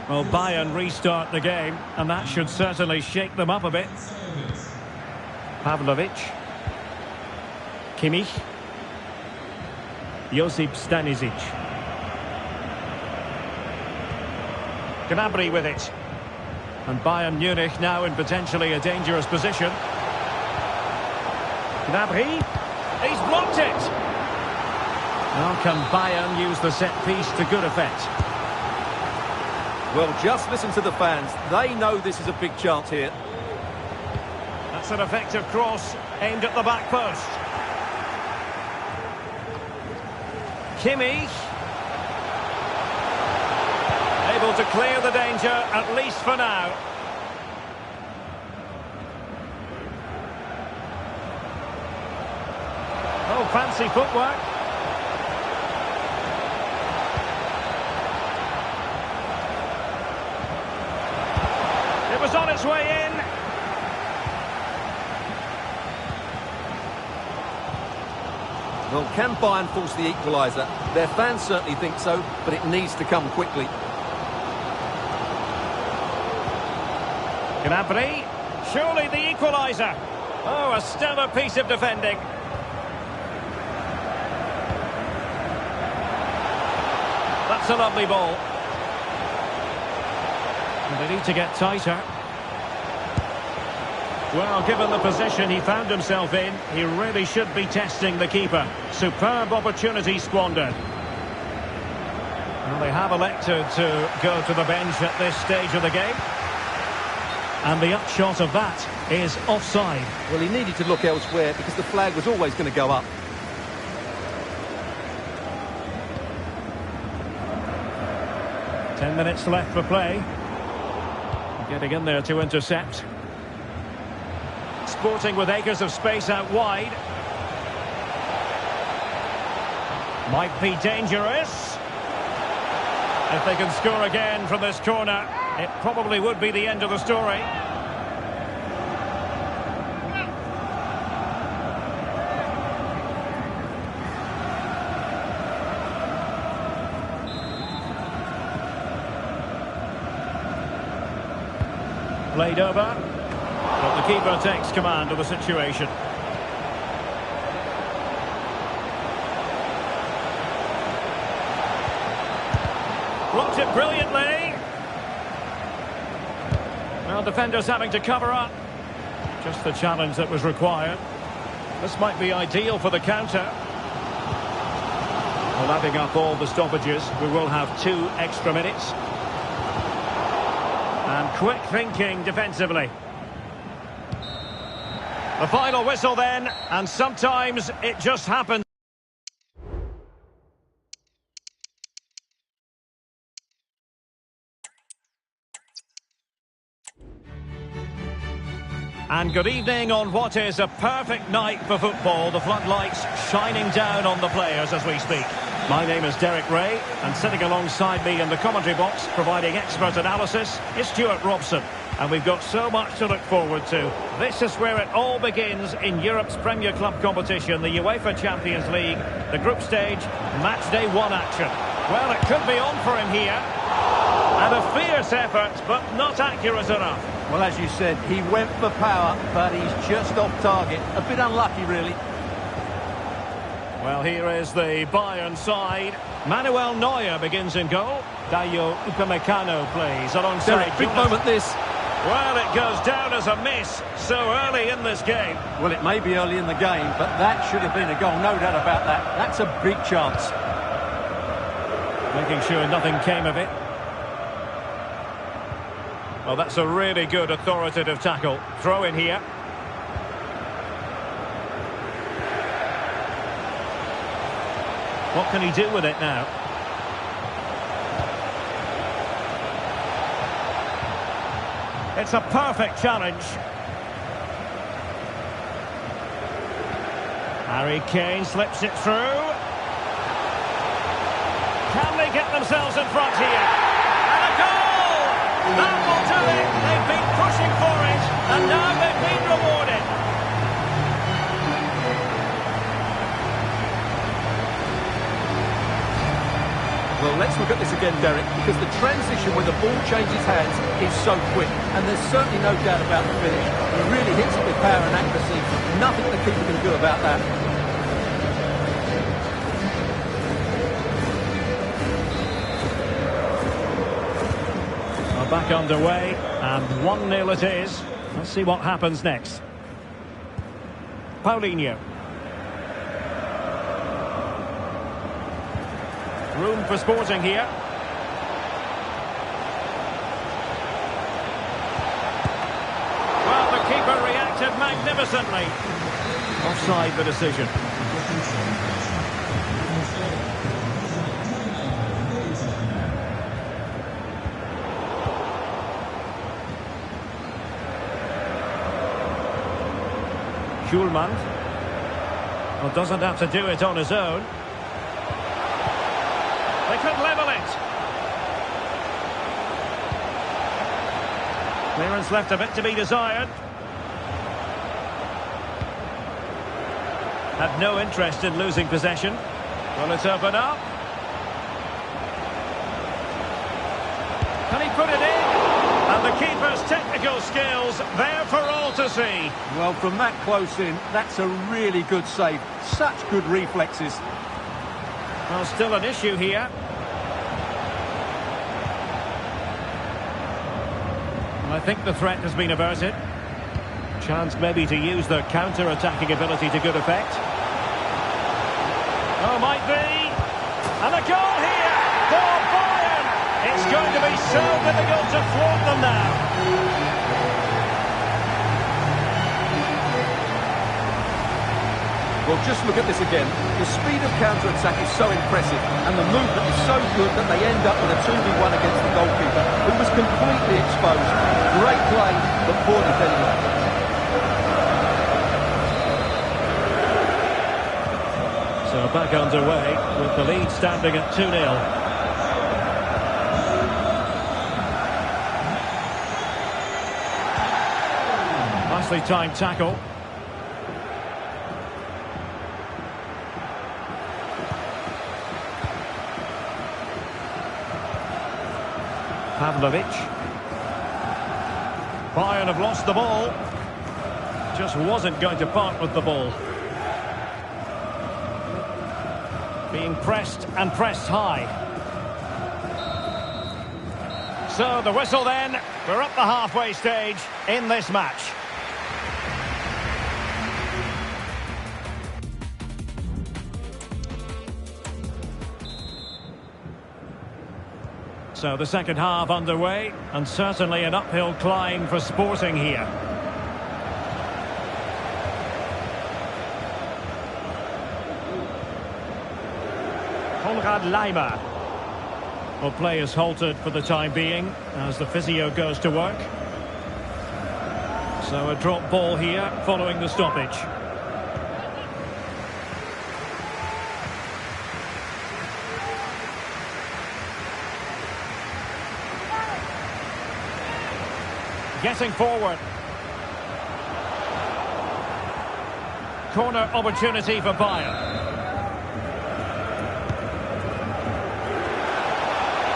Well, Bayern restart the game, and that should certainly shake them up a bit. Pavlovic. Kimmich. Josip Stanisic. Gnabry with it. And Bayern Munich now in potentially a dangerous position. Gnabry. He's blocked it. Now can Bayern use the set piece to good effect? Well, just listen to the fans. They know this is a big chance here. That's an effective cross aimed at the back post. Kimmich. Able to clear the danger, at least for now. Oh, fancy footwork. It was on its way in. Well, can Bayern force the equaliser? Their fans certainly think so, but it needs to come quickly. Gnabry, surely the equaliser. Oh, a stellar piece of defending. That's a lovely ball. And they need to get tighter. Well, given the position he found himself in, he really should be testing the keeper. Superb opportunity squandered. Well, they have elected to go to the bench at this stage of the game. And the upshot of that is offside. Well, he needed to look elsewhere because the flag was always going to go up. Ten minutes left for play. Getting in there to intercept. Sporting with acres of space out wide. Might be dangerous. If they can score again from this corner, it probably would be the end of the story. Played over, but the keeper takes command of the situation. Blocked it brilliantly. Well, defenders having to cover up. Just the challenge that was required. This might be ideal for the counter. Well, adding up all the stoppages, we will have 2 extra minutes. And quick thinking defensively. The final whistle then, and sometimes it just happens. And good evening on what is a perfect night for football. The floodlights shining down on the players as we speak. My name is Derek Ray, and sitting alongside me in the commentary box, providing expert analysis, is Stuart Robson. And we've got so much to look forward to. This is where it all begins in Europe's Premier Club competition, the Uefa Champions League, the group stage, Matchday 1 action. Well, it could be on for him here. And a fierce effort, but not accurate enough. Well, as you said, he went for power, but he's just off target. A bit unlucky, really. Well, here is the Bayern side. Manuel Neuer begins in goal. Dayo Upamecano plays alongside... Derek, big moment this. Well, it goes down as a miss so early in this game. Well, it may be early in the game, but that should have been a goal, no doubt about that. That's a big chance. Making sure nothing came of it. Well, that's a really good authoritative tackle. Throw in here. What can he do with it now? It's a perfect challenge. Harry Kane slips it through. Can they get themselves in front here? And a goal! That will do it. They've been pushing for it, and now they've been rewarded. Well, let's look at this again, Derek, because the transition when the ball changes hands is so quick, and there's certainly no doubt about the finish. He really hits it with power and accuracy. Nothing the keeper can do about that. Well, back underway, and 1-0 it is. Let's see what happens next. Paulinho. Room for Sporting here. Well, the keeper reacted magnificently. Offside the decision. Schulman. Well, doesn't have to do it on his own. They could level it. Clearance left a bit to be desired. Had no interest in losing possession. Will it open up? Can he put it in? And the keeper's technical skills there for all to see. Well, from that close in, that's a really good save. Such good reflexes. Well, still an issue here. And I think the threat has been averted. Chance maybe to use their counter-attacking ability to good effect. Oh, might be. And a goal here for Bayern. It's going to be so difficult to thwart them now. Well, just look at this again. The speed of counter-attack is so impressive, and the movement is so good that they end up with a 2v1 against the goalkeeper, who was completely exposed. Great play, but poor defending. So back underway, with the lead standing at 2-0. Nicely timed tackle. Pavlovic. Bayern have lost the ball. Just wasn't going to part with the ball. Being pressed and pressed high. So the whistle then. We're up the halfway stage in this match. So the second half underway, and certainly an uphill climb for Sporting here. Konrad Laimer. Well, play is halted for the time being as the physio goes to work. So a drop ball here following the stoppage. Getting forward. Corner opportunity for Bayern.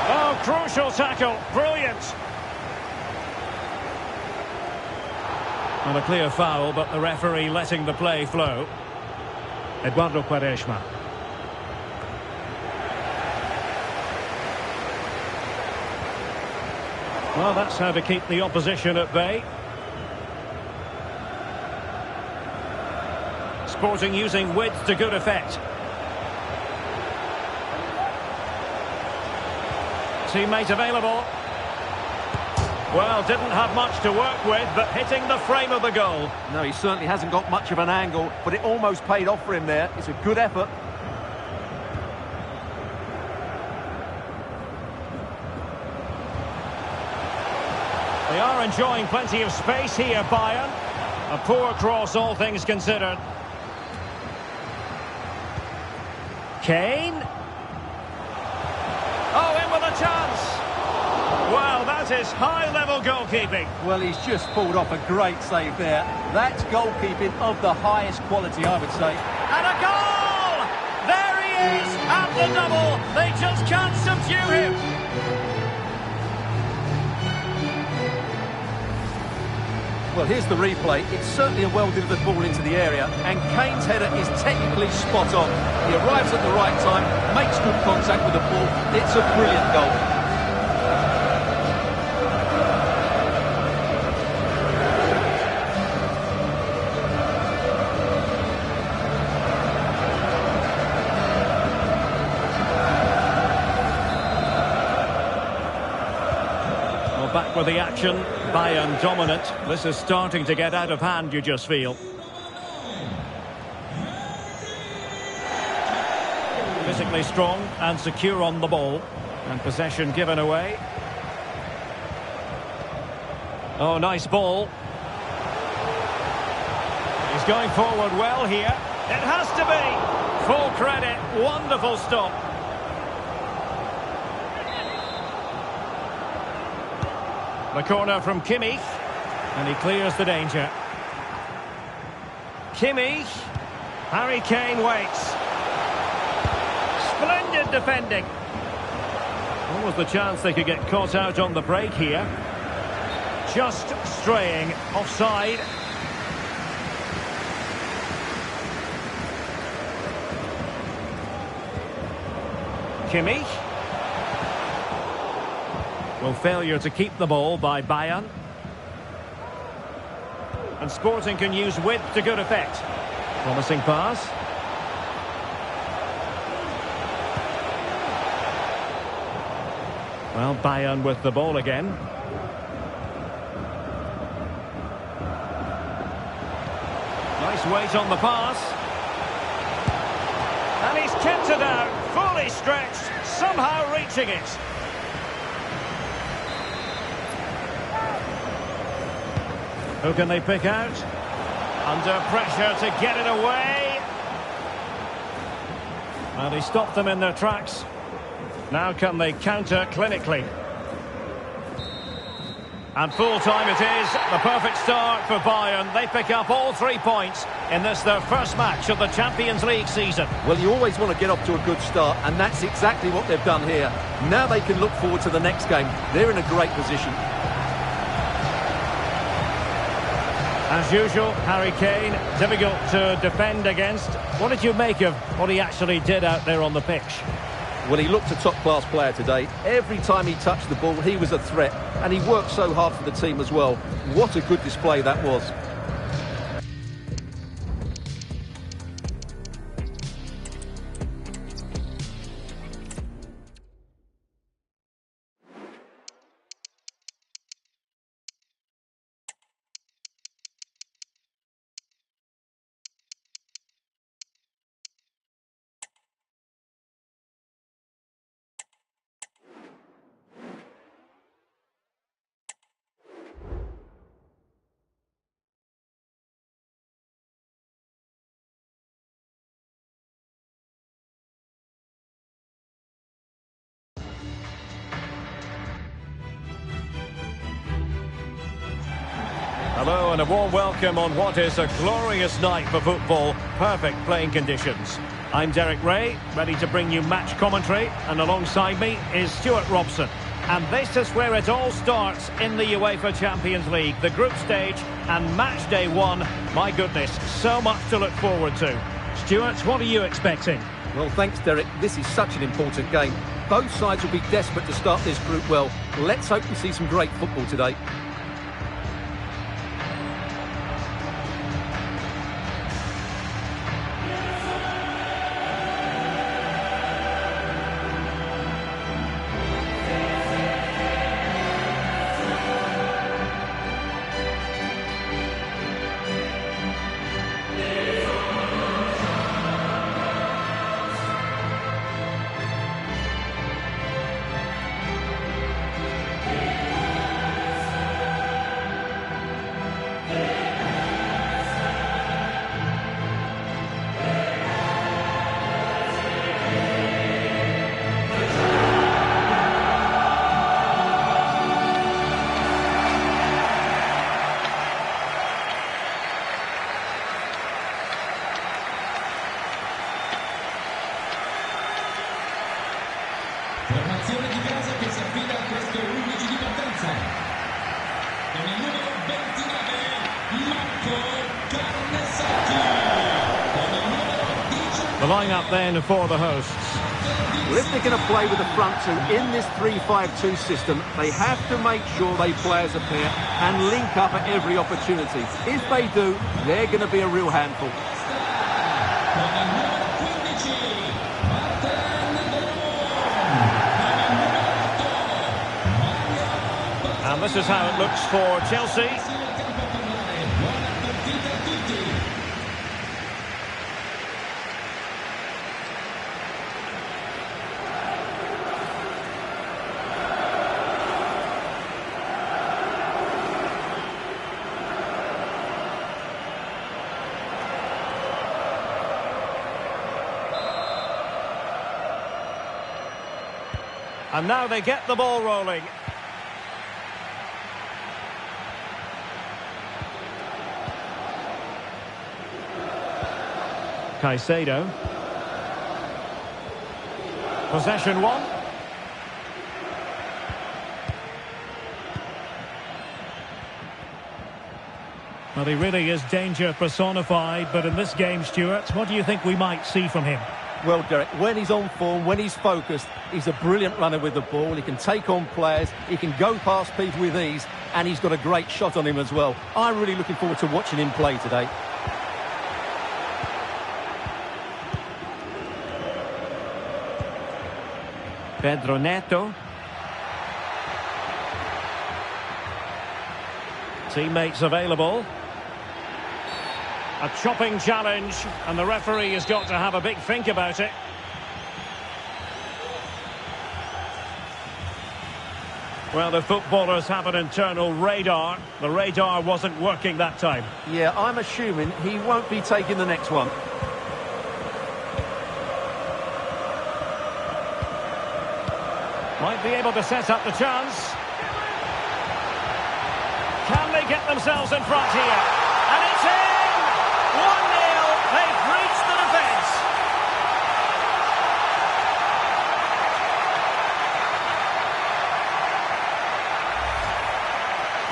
Oh, crucial tackle. Brilliant. And a clear foul, but the referee letting the play flow. Eduardo Quaresma. Well, that's how to keep the opposition at bay. Sporting using width to good effect. Teammate available. Well, didn't have much to work with, but hitting the frame of the goal. No, he certainly hasn't got much of an angle, but it almost paid off for him there. It's a good effort. They are enjoying plenty of space here, Bayern. A poor cross, all things considered. Kane. Oh, in with a chance. Well, that is high-level goalkeeping. Well, he's just pulled off a great save there. That's goalkeeping of the highest quality, I would say. And a goal! There he is, at the double. They just can't subdue him. Well, here's the replay. It's certainly a well-delivered ball into the area, and Kane's header is technically spot on. He arrives at the right time, makes good contact with the ball. It's a brilliant goal. Back with the action, Bayern dominant. This is starting to get out of hand, you just feel. Physically strong and secure on the ball. And possession given away. Oh, nice ball. He's going forward well here. It has to be. Full credit, wonderful stop. The corner from Kimmich, and he clears the danger. Kimmich, Harry Kane waits. Splendid defending. What was the chance they could get caught out on the break here? Just straying offside. Kimmich. Well, failure to keep the ball by Bayern. And Sporting can use width to good effect. Promising pass. Well, Bayern with the ball again. Nice weight on the pass. And he's kept it out, fully stretched, somehow reaching it. Who can they pick out? Under pressure to get it away. And he stopped them in their tracks. Now can they counter clinically? And full time it is. The perfect start for Bayern. They pick up all 3 points in this, their first match of the Champions League season. Well, you always want to get off to a good start, and that's exactly what they've done here. Now they can look forward to the next game. They're in a great position. As usual, Harry Kane, difficult to defend against. What did you make of what he actually did out there on the pitch? Well, he looked a top-class player today. Every time he touched the ball, he was a threat. And he worked so hard for the team as well. What a good display that was. Hello and a warm welcome on what is a glorious night for football. Perfect playing conditions. I'm Derek Ray, ready to bring you match commentary, and alongside me is Stuart Robson. And this is where it all starts in the UEFA Champions League, the group stage and match day 1. My goodness, so much to look forward to. Stuart, what are you expecting? Well, thanks, Derek. This is such an important game. Both sides will be desperate to start this group well. Let's hope we see some great football today. si affida a questi 11 di partenza. Con il numero 29, Marco Carnesacchi. Con il numero 19. The line-up then for the hosts. Well, if they're going to play with the front two in this 3-5-2 system, they have to make sure they play as a pair and link up at every opportunity. If they do, they're going to be a real handful. Con il numero 15, And this is how it looks for Chelsea. buona partita a tutti. And now they get the ball rolling. Caicedo. Possession one. Well, he really is danger personified, but in this game, Stuart, what do you think we might see from him? Well, Derek, when he's on form, when he's focused, he's a brilliant runner with the ball. He can take on players, he can go past people with ease, and he's got a great shot on him as well. I'm really looking forward to watching him play today. Pedro Neto. Teammates available. A chopping challenge, and the referee has got to have a big think about it. Well, the footballers have an internal radar. The radar wasn't working that time. Yeah, I'm assuming he won't be taking the next one. Might be able to set up the chance. Can they get themselves in front here? And it's in! 1-0. They've reached the defence.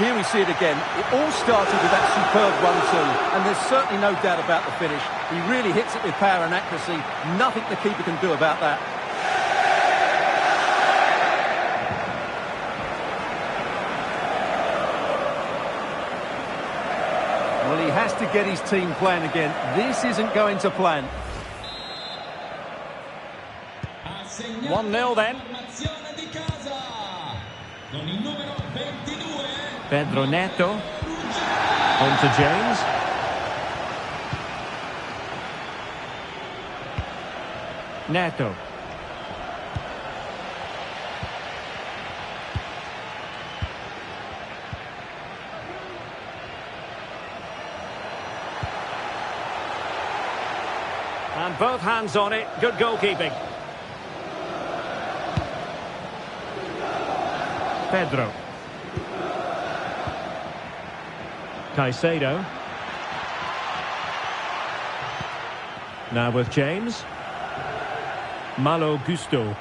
Here we see it again. It all started with that superb 1-2, and there's certainly no doubt about the finish. He really hits it with power and accuracy. Nothing the keeper can do about that. Well, he has to get his team playing again. This isn't going to plan. 1-0 then. Formazione di casa. Con il numero 22. Pedro Neto. On to James. Neto. And both hands on it. Good goalkeeping. Pedro. Caicedo. Now with James. Malo Gusto.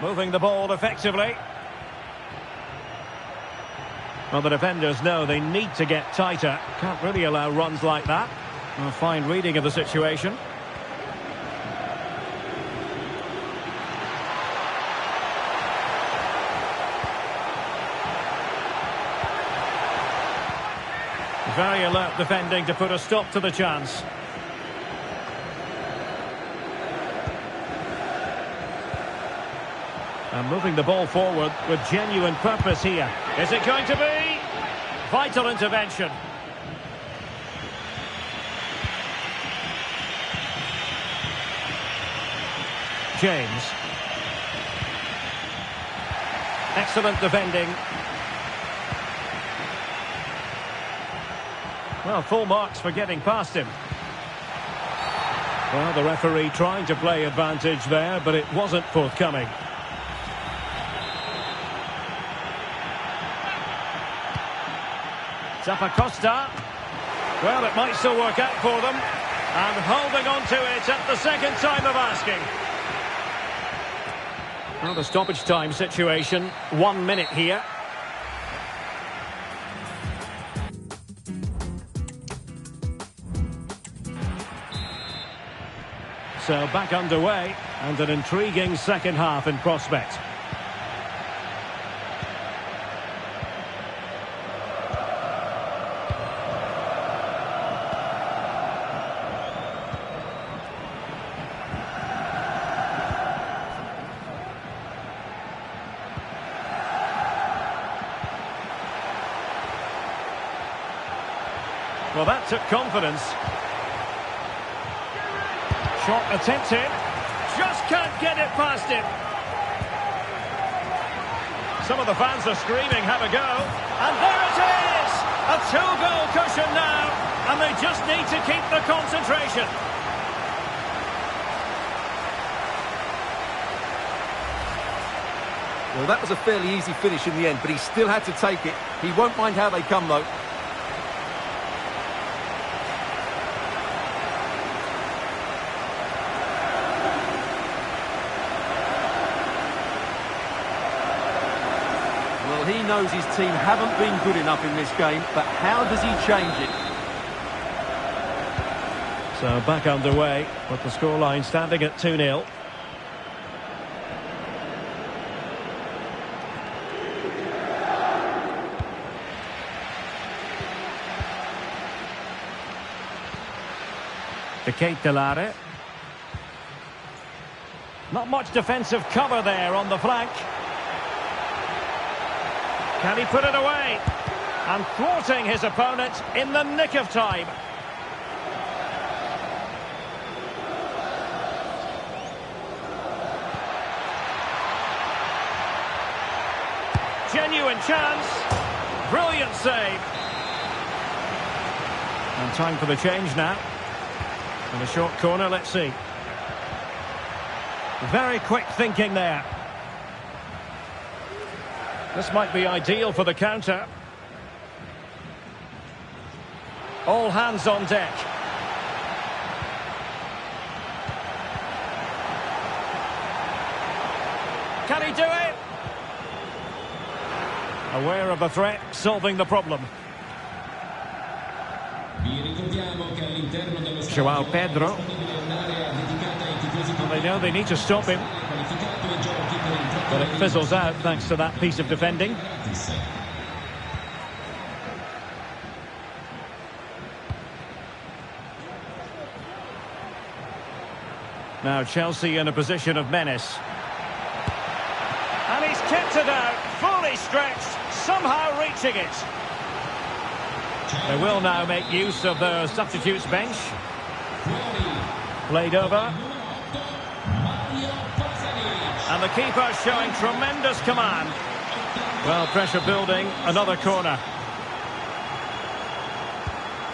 Moving the ball effectively. Well, the defenders know they need to get tighter. Can't really allow runs like that. A fine reading of the situation. Very alert defending to put a stop to the chance. And moving the ball forward with genuine purpose here. Is it going to be? Vital intervention. James. Excellent defending. Well, full marks for getting past him. Well, the referee trying to play advantage there, but it wasn't forthcoming. Zappacosta. Well, it might still work out for them. And holding on to it at the second time of asking. Well, the stoppage time situation, 1 minute here. So back underway, and an intriguing second half in prospect. Well, that took confidence. Shot attempted. Just can't get it past him. Some of the fans are screaming, have a go. And there it is! A two-goal cushion now. And they just need to keep the concentration. Well, that was a fairly easy finish in the end, but he still had to take it. He won't mind how they come, though. He knows his team haven't been good enough in this game, but how does he change it? So back underway, but the scoreline standing at 2-0. De Ketelare. Not much defensive cover there on the flank. Can he put it away? And thwarting his opponent in the nick of time. Genuine chance. Brilliant save. And time for the change now. In a short corner, let's see. Very quick thinking there. This might be ideal for the counter. All hands on deck. Can he do it? Aware of the threat, solving the problem. João Pedro. Well, they know they need to stop him. But it fizzles out thanks to that piece of defending. Now Chelsea in a position of menace. And he's kept it out, fully stretched, somehow reaching it. They will now make use of their substitutes bench. Played over. And the keeper showing tremendous command. Well, pressure building, another corner.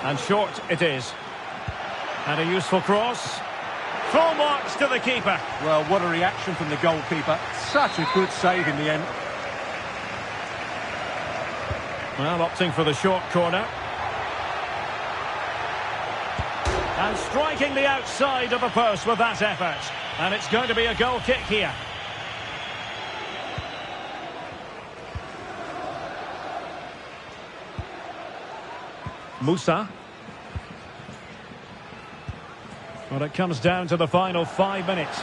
And short it is. And a useful cross. Full marks to the keeper. Well, what a reaction from the goalkeeper. Such a good save in the end. Well, opting for the short corner. And striking the outside of the post with that effort. And it's going to be a goal kick here. Musa. Well, it comes down to the final 5 minutes.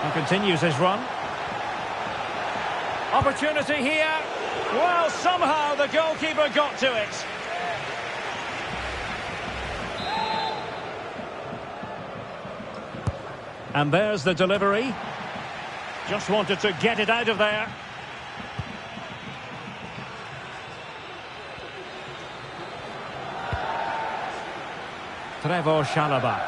He continues his run. Opportunity here. Well, somehow the goalkeeper got to it. And there's the delivery. Just wanted to get it out of there. Trevor Chalobah.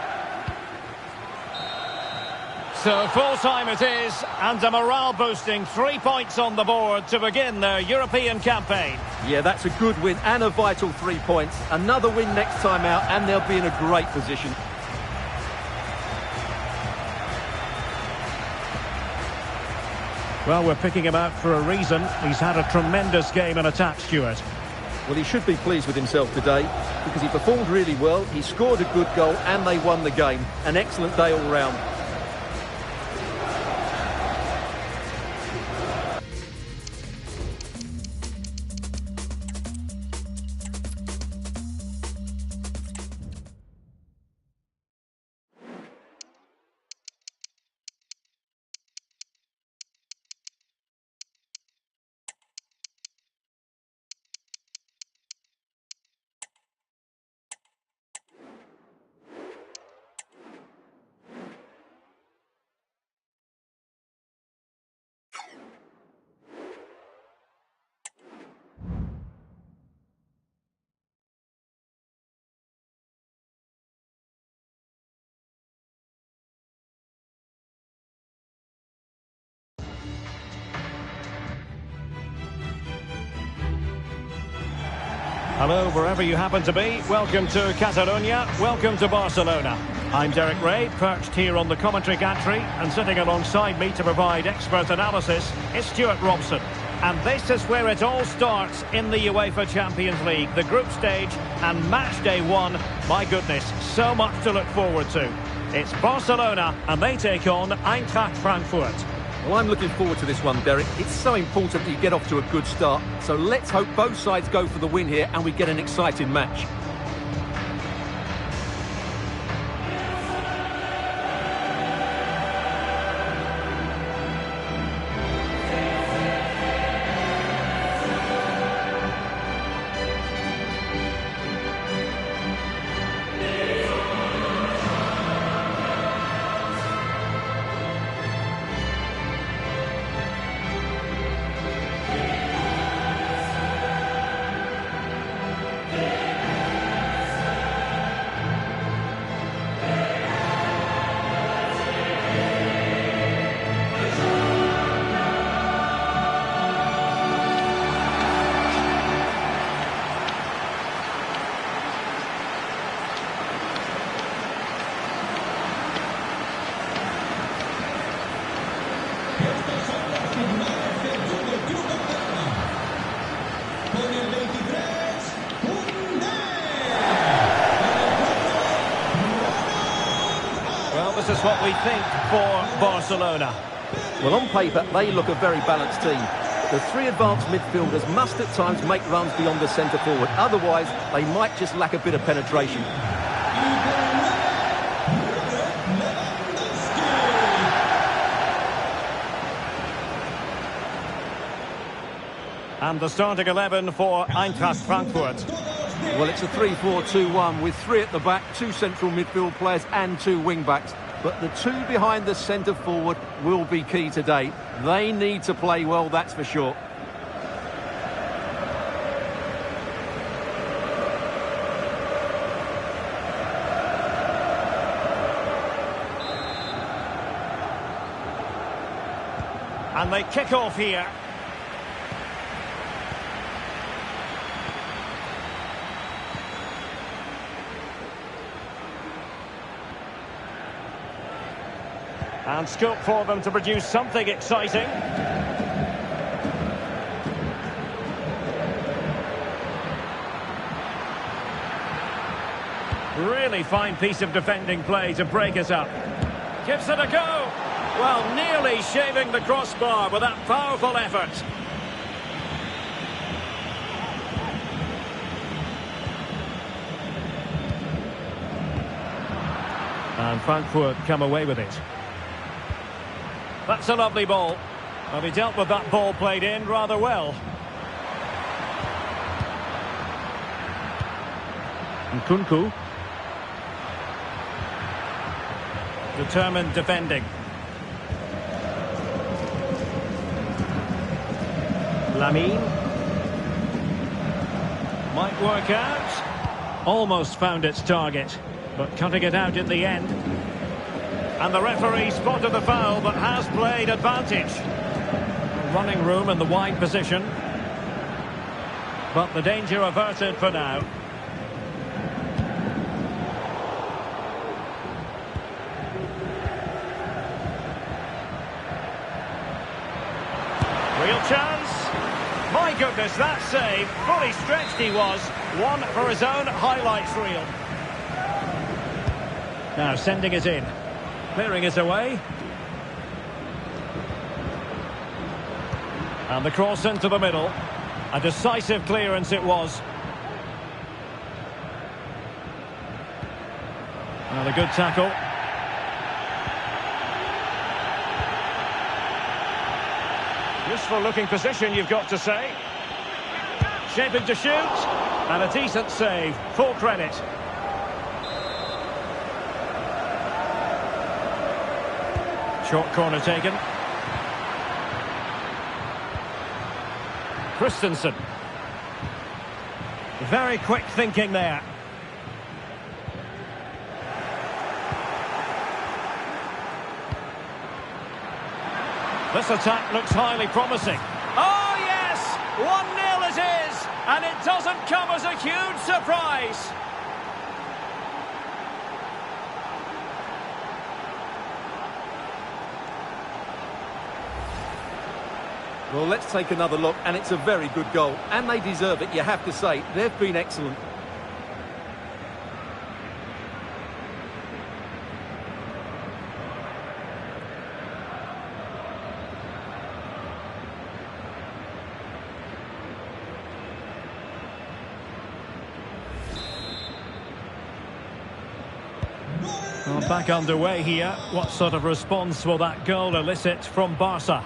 So full-time it is, and a morale-boosting 3 points on the board to begin their European campaign. Yeah, that's a good win and a vital 3 points. Another win next time out, and they'll be in a great position. Well, we're picking him out for a reason. He's had a tremendous game in attack, Stuart. Well, he should be pleased with himself today because he performed really well, he scored a good goal and they won the game. An excellent day all round. Hello, wherever you happen to be. Welcome to Catalonia. Welcome to Barcelona. I'm Derek Ray, perched here on the commentary gantry, and sitting alongside me to provide expert analysis is Stuart Robson. And this is where it all starts in the Uefa Champions League, the group stage and match day one. My goodness, so much to look forward to. It's Barcelona, and they take on Eintracht Frankfurt. Well, I'm looking forward to this one, Derek. It's so important that you get off to a good start. So let's hope both sides go for the win here and we get an exciting match. This is what we think for Barcelona. Well, on paper, they look a very balanced team. The three advanced midfielders must at times make runs beyond the centre forward. Otherwise, they might just lack a bit of penetration. And the starting 11 for Eintracht Frankfurt. Well, it's a 3-4-2-1 with three at the back, two central midfield players and two wing-backs. But the two behind the centre forward will be key today. They need to play well, that's for sure. And they kick off here. And scope for them to produce something exciting. Really fine piece of defending play to break us up. Gives it a go. Well, nearly shaving the crossbar with that powerful effort. And Frankfurt come away with it. That's a lovely ball. Well, he dealt with that ball played in rather well. Nkunku. Determined defending. Lamine. Might work out. Almost found its target, but cutting it out in the end. And the referee spotted the foul, but has played advantage. Running room in the wide position. But the danger averted for now. Real chance. My goodness, that save. Fully stretched he was. One for his own highlights reel. Now sending it in. Clearing it away. And the cross into the middle. A decisive clearance it was. And a good tackle. Useful looking position, you've got to say. Shaping to shoot. And a decent save. Full credit. Short corner taken. Christensen. Very quick thinking there. This attack looks highly promising. Oh yes! 1-0 it is! And it doesn't come as a huge surprise. Well, let's take another look, and it's a very good goal. And they deserve it, you have to say. They've been excellent. Well, back underway here. What sort of response will that goal elicit from Barca?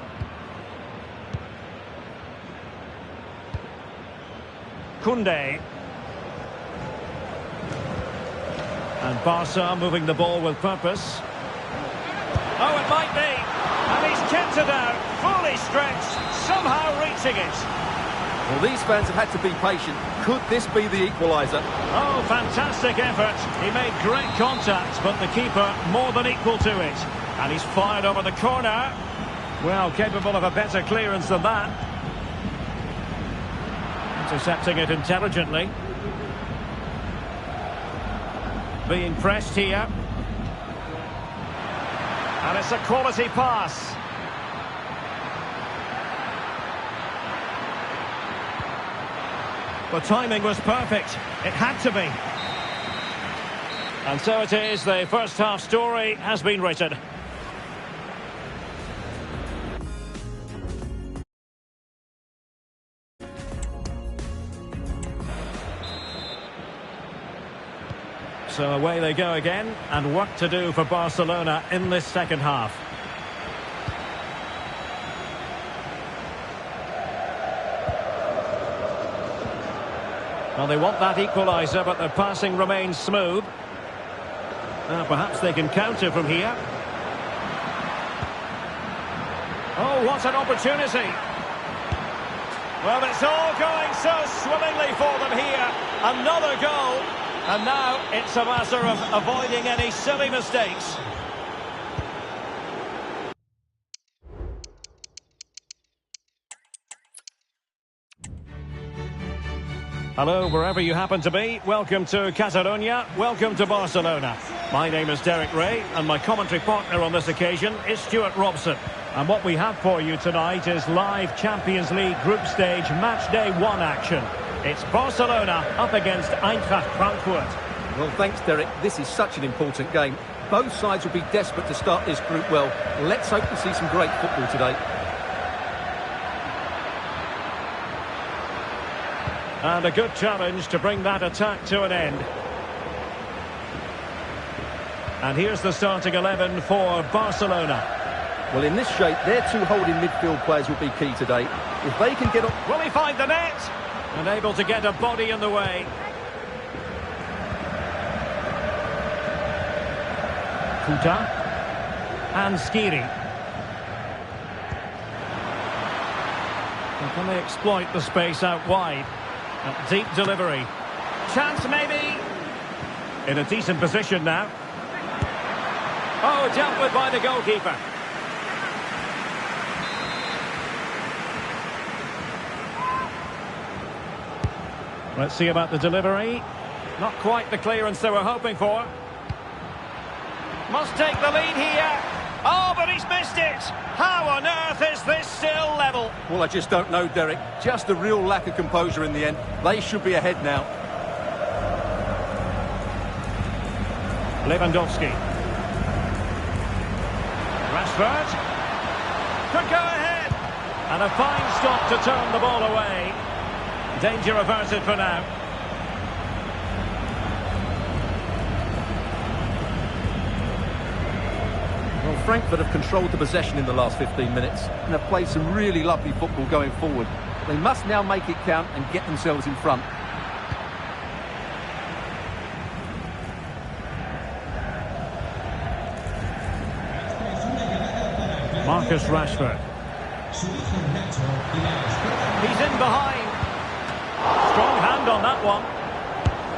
Koundé. And Barca moving the ball with purpose. Oh, it might be. And he's kept it out, fully stretched, somehow reaching it. Well, these fans have had to be patient. Could this be the equaliser? Oh, fantastic effort. He made great contact, but the keeper more than equal to it. And he's fired over the corner. Well, capable of a better clearance than that. Intercepting it intelligently. Being pressed here. And it's a quality pass. The timing was perfect. It had to be. And so it is. The first half story has been written. So away they go again, and work to do for Barcelona in this second half. Well, they want that equaliser, but their passing remains smooth. Perhaps they can counter from here. Oh, what an opportunity. Well, it's all going so swimmingly for them here. Another goal. And now it's a matter of avoiding any silly mistakes. Hello, wherever you happen to be. Welcome to Catalonia. Welcome to Barcelona. My name is Derek Ray, and my commentary partner on this occasion is Stuart Robson. And what we have for you tonight is live Champions League group stage match day 1 action. It's Barcelona up against Eintracht Frankfurt. Well, thanks, Derek. This is such an important game. Both sides will be desperate to start this group well. Let's hope to see some great football today. And a good challenge to bring that attack to an end. And here's the starting 11 for Barcelona. Well, in this shape, their two holding midfield players will be key today. If they can get up... Will he find the net? And able to get a body in the way. Kuta and Skiri. And can they exploit the space out wide? A deep delivery. Chance maybe. In a decent position now. Oh, dealt with by the goalkeeper. Let's see about the delivery. Not quite the clearance they were hoping for. Must take the lead here. Oh, but he's missed it. How on earth is this still level? Well, I just don't know, Derek. Just a real lack of composure in the end. They should be ahead now. Lewandowski. Rashford. Could go ahead. And a fine stop to turn the ball away. Danger averted for now. Well, Frankfurt have controlled the possession in the last 15 minutes and have played some really lovely football going forward. They must now make it count and get themselves in front. Marcus Rashford. He's in behind. Strong hand on that one.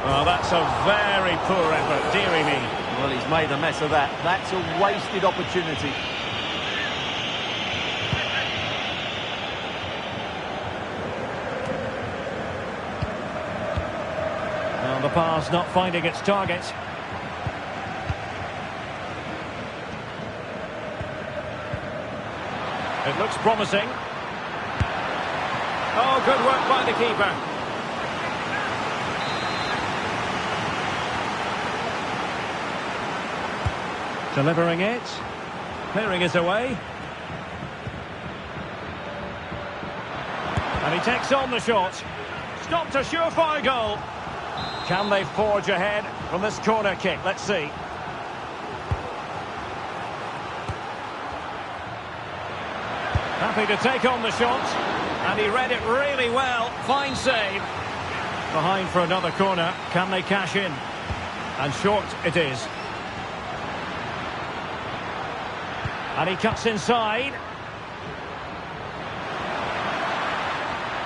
Oh, that's a very poor effort, dearie me. Well, he's made a mess of that. That's a wasted opportunity. The pass not finding its target. It looks promising. Oh, good work by the keeper. Delivering it. Clearing it away. And he takes on the shot. Stopped a surefire goal. Can they forge ahead from this corner kick? Let's see. Happy to take on the shot. And he read it really well. Fine save. Behind for another corner. Can they cash in? And short it is. And he cuts inside.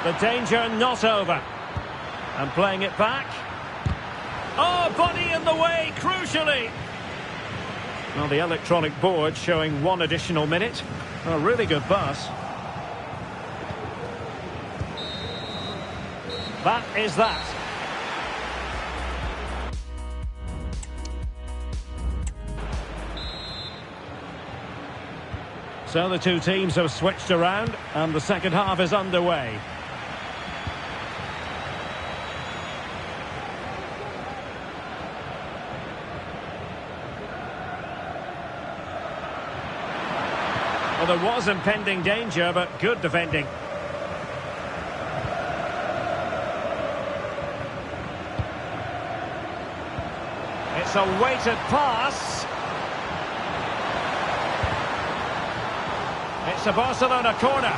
The danger not over. And playing it back. Oh, body in the way, crucially. Well, the electronic board showing 1 additional minute. A really good pass. That is that. So the two teams have switched around and the second half is underway. Well, there was impending danger, but good defending. It's a weighted pass. It's a Barcelona corner.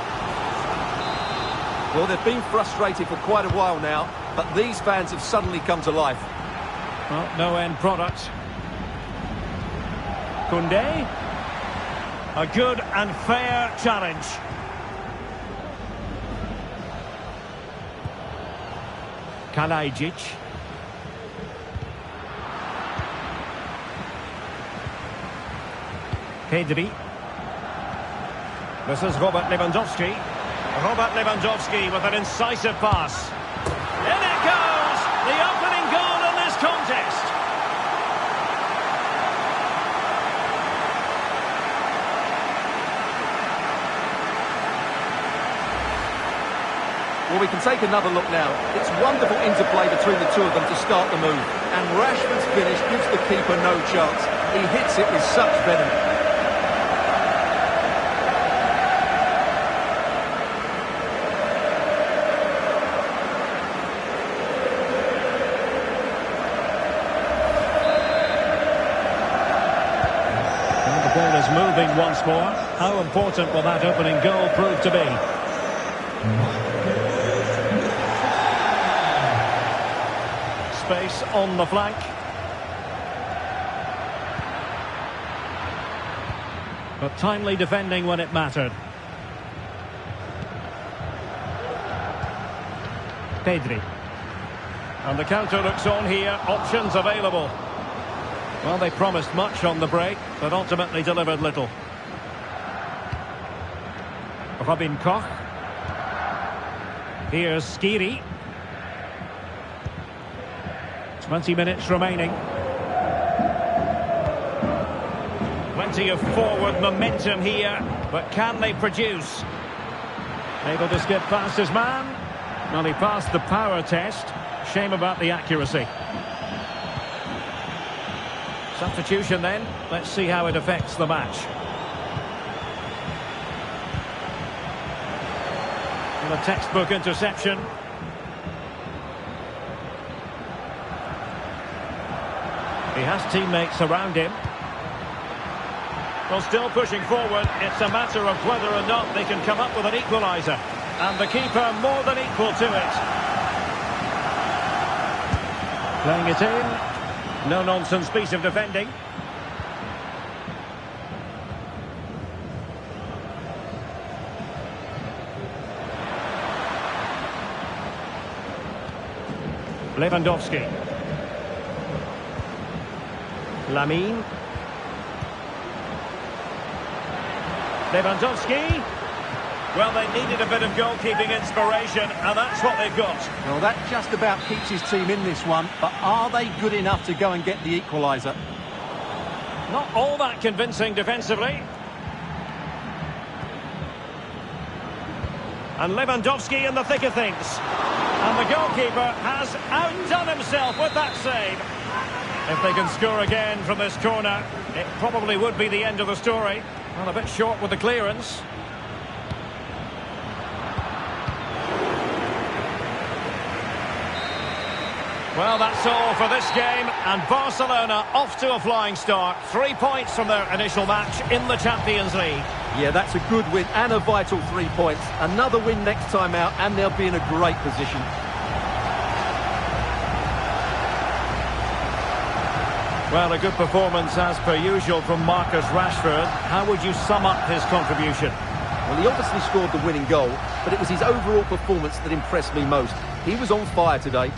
Well, they've been frustrated for quite a while now, but these fans have suddenly come to life. Well, no end product. Koundé. A good and fair challenge. Kalajdzic. Pedri. This is Robert Lewandowski. Robert Lewandowski with an incisive pass. In it goes! The opening goal in this contest. Well, we can take another look now. It's wonderful interplay between the two of them to start the move. And Rashford's finish gives the keeper no chance. He hits it with such venom. The ball is moving once more. How important will that opening goal prove to be? Space on the flank. But timely defending when it mattered. Pedri. And the counter looks on here. Options available. Well, they promised much on the break, but ultimately delivered little. Robin Koch. Here's Skiri. 20 minutes remaining. Plenty of forward momentum here, but can they produce? Able to skip past his man. Well, he passed the power test. Shame about the accuracy. Substitution then. Let's see how it affects the match. And a textbook interception. He has teammates around him. Well, still pushing forward. It's a matter of whether or not they can come up with an equaliser. And the keeper more than equal to it. Playing it in. No-nonsense piece of defending. Lewandowski. Lamine. Lewandowski. Well, they needed a bit of goalkeeping inspiration, and that's what they've got. Well, that just about keeps his team in this one, but are they good enough to go and get the equaliser? Not all that convincing defensively. And Lewandowski in the thick of things. And the goalkeeper has outdone himself with that save. If they can score again from this corner, it probably would be the end of the story. Well, a bit short with the clearance. Well, that's all for this game, and Barcelona off to a flying start. 3 points from their initial match in the Champions League. Yeah, that's a good win and a vital 3 points. Another win next time out, and they'll be in a great position. Well, a good performance as per usual from Marcus Rashford. How would you sum up his contribution? Well, he obviously scored the winning goal, but it was his overall performance that impressed me most. He was on fire today.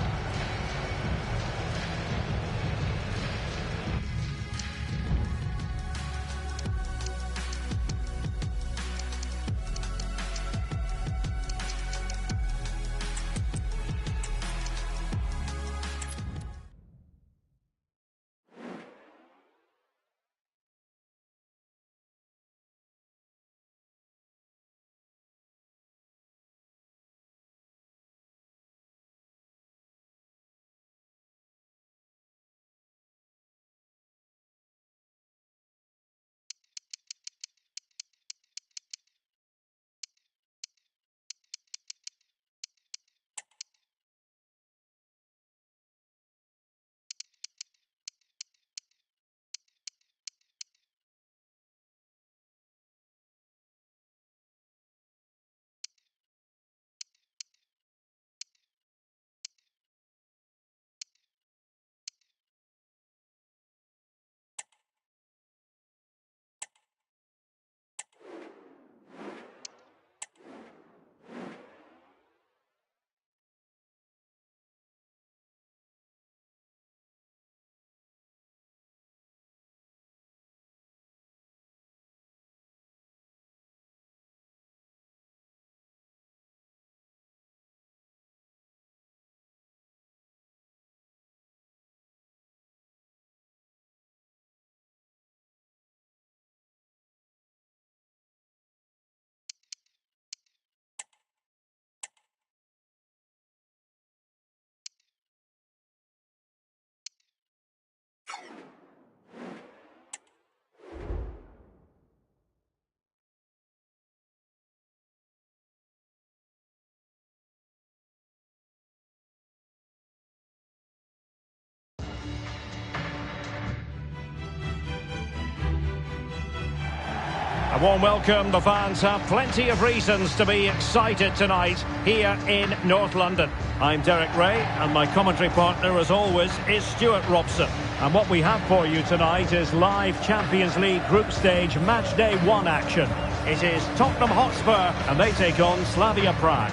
A warm welcome. The fans have plenty of reasons to be excited tonight here in North London. I'm Derek Ray, and my commentary partner, as always, is Stuart Robson. And what we have for you tonight is live Champions League Group Stage Matchday 1 action. It is Tottenham Hotspur, and they take on Slavia Prague.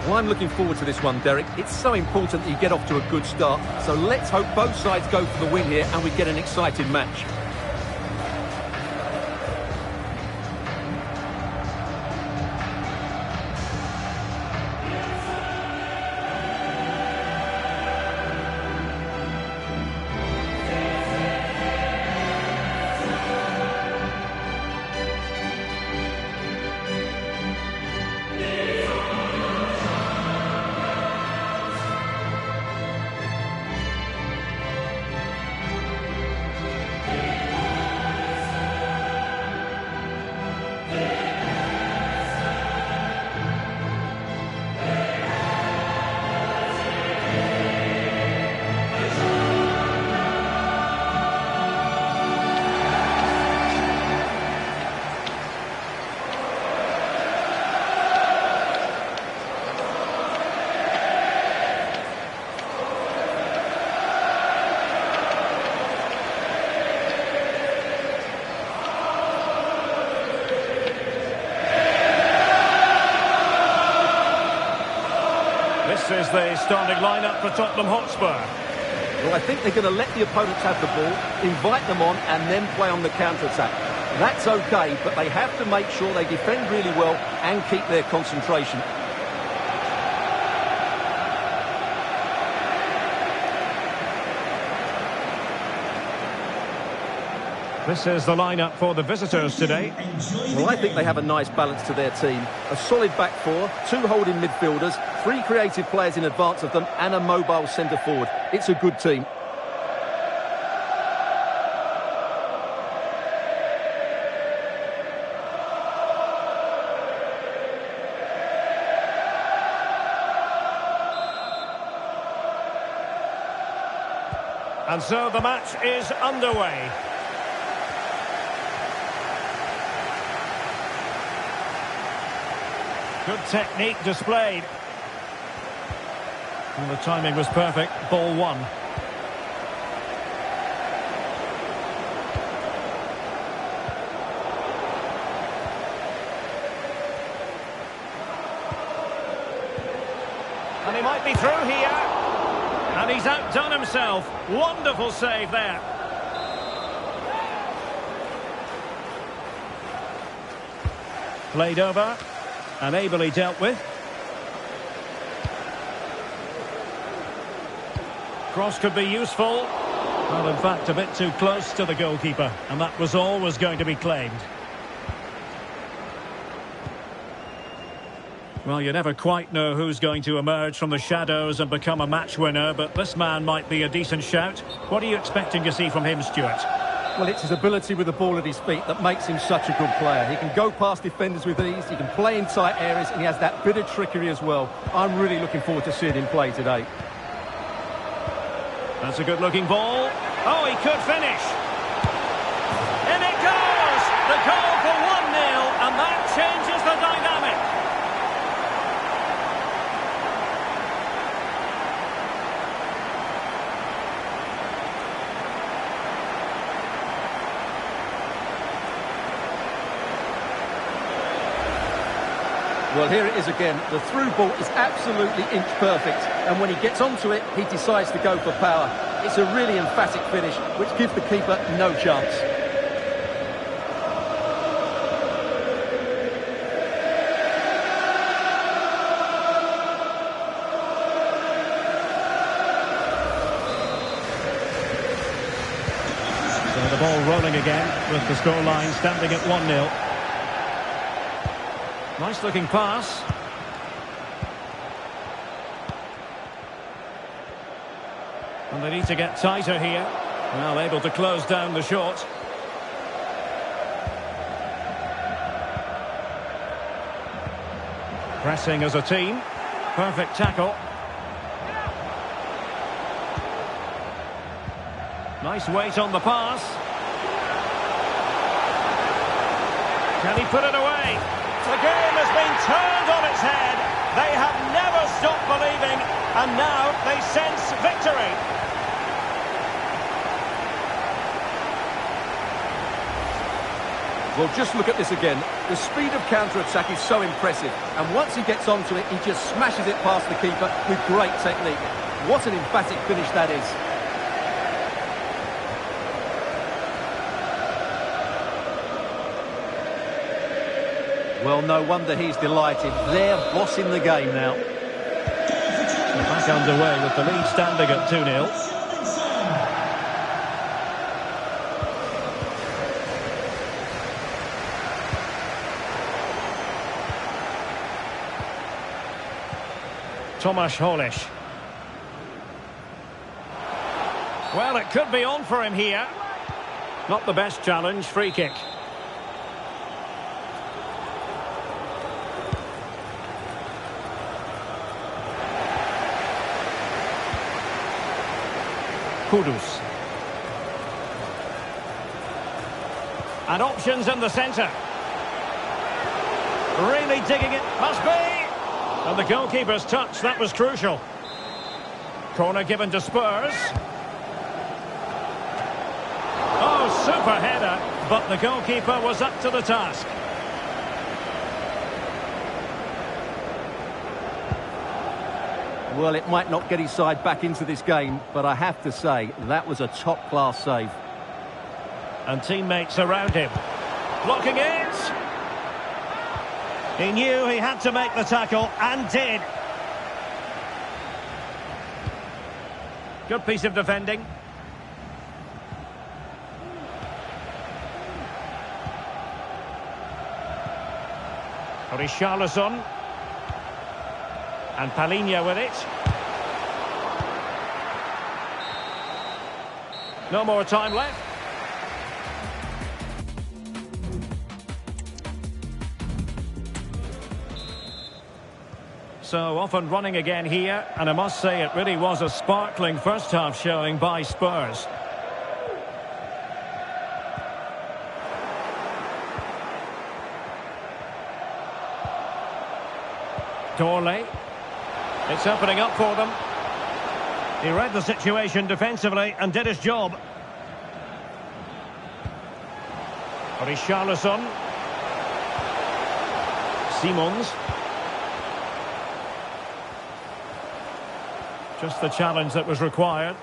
Well, I'm looking forward to this one, Derek. It's so important that you get off to a good start. So let's hope both sides go for the win here and we get an exciting match. This is the starting lineup for Tottenham Hotspur. Well, I think they're going to let the opponents have the ball, invite them on, and then play on the counter-attack. That's okay, but they have to make sure they defend really well and keep their concentration. This is the lineup for the visitors today. Well, I think they have a nice balance to their team. A solid back four, 2 holding midfielders, 3 creative players in advance of them, and a mobile centre forward. It's a good team. And so the match is underway. Good technique displayed. And the timing was perfect. Ball 1. And he might be through here. And he's outdone himself. Wonderful save there. Played over. And ably dealt with. Cross could be useful. Well, in fact, a bit too close to the goalkeeper. And that was always going to be claimed. Well, you never quite know who's going to emerge from the shadows and become a match winner, but this man might be a decent shout. What are you expecting to see from him, Stuart? Well, it's his ability with the ball at his feet that makes him such a good player. He can go past defenders with ease, he can play in tight areas, and he has that bit of trickery as well. I'm really looking forward to seeing him play today. That's a good-looking ball. Oh, he could finish. In it goes! The goal for 1-0, and that changes the dynamic. Well, here it is again. The through ball is absolutely inch perfect. And when he gets onto it, he decides to go for power. It's a really emphatic finish, which gives the keeper no chance. So the ball rolling again with the scoreline standing at 1-0. Nice looking pass. And they need to get tighter here. Well, able to close down the shot. Pressing as a team. Perfect tackle. Nice weight on the pass. Can he put it away? The game has been turned on its head. They have never stopped believing, and now they sense victory. Well, just look at this again. The speed of counter-attack is so impressive, and once he gets onto it, he just smashes it past the keeper with great technique. What an emphatic finish that is. Well, no wonder he's delighted. They're bossing the game now. Back underway with the lead standing at 2-0. Tomasz Holisz. Well, it could be on for him here. Not the best challenge, free kick. Kudus. And options in the centre. Really digging it. Must be. And the goalkeeper's touch, that was crucial. Corner given to Spurs. Oh, super header. But the goalkeeper was up to the task. Well, it might not get his side back into this game, but I have to say, that was a top-class save. And teammates around him. Blocking it. He knew he had to make the tackle, and did. Good piece of defending. Richarlison. And Palinha with it. No more time left. So off and running again here, and I must say it really was a sparkling first half showing by Spurs. Dorley. It's opening up for them. He read the situation defensively and did his job. Richarlison. Simons. Just the challenge that was required.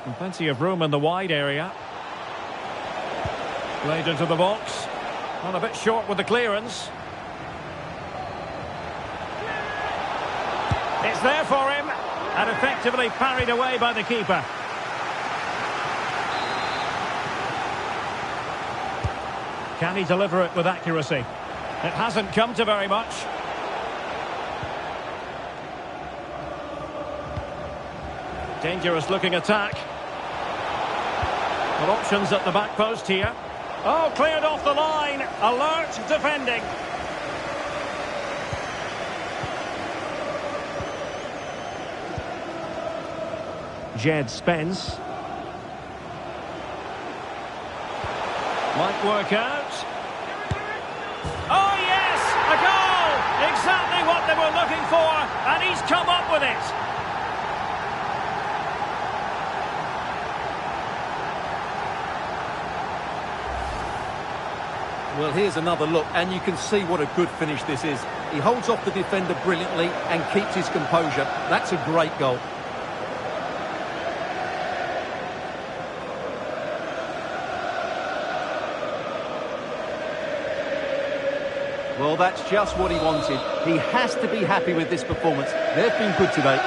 And plenty of room in the wide area. Played into the box. Well, a bit short with the clearance. It's there for him, and effectively parried away by the keeper. Can he deliver it with accuracy? It hasn't come to very much. Dangerous looking attack. Well, options at the back post here. Oh, cleared off the line. Alert defending. Jed Spence. Might work out. Oh yes, a goal! Exactly what they were looking for, and he's come up with it. Well, here's another look, and you can see what a good finish this is. He holds off the defender brilliantly and keeps his composure. That's a great goal. Well, that's just what he wanted. He has to be happy with this performance. They've been good today.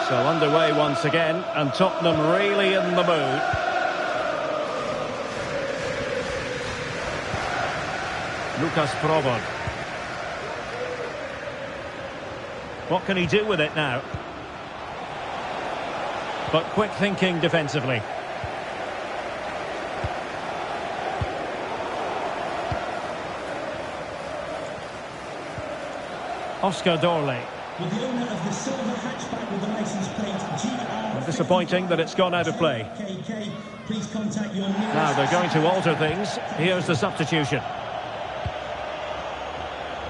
So underway once again, and Tottenham really in the mood. Lucas Provod. What can he do with it now? But quick thinking defensively. Oscar Dorley. With the owner of the silver hatchback with the license plate GR. Disappointing that it's gone out of play. Please contact your nearest. Now they're going to alter things. Here's the substitution.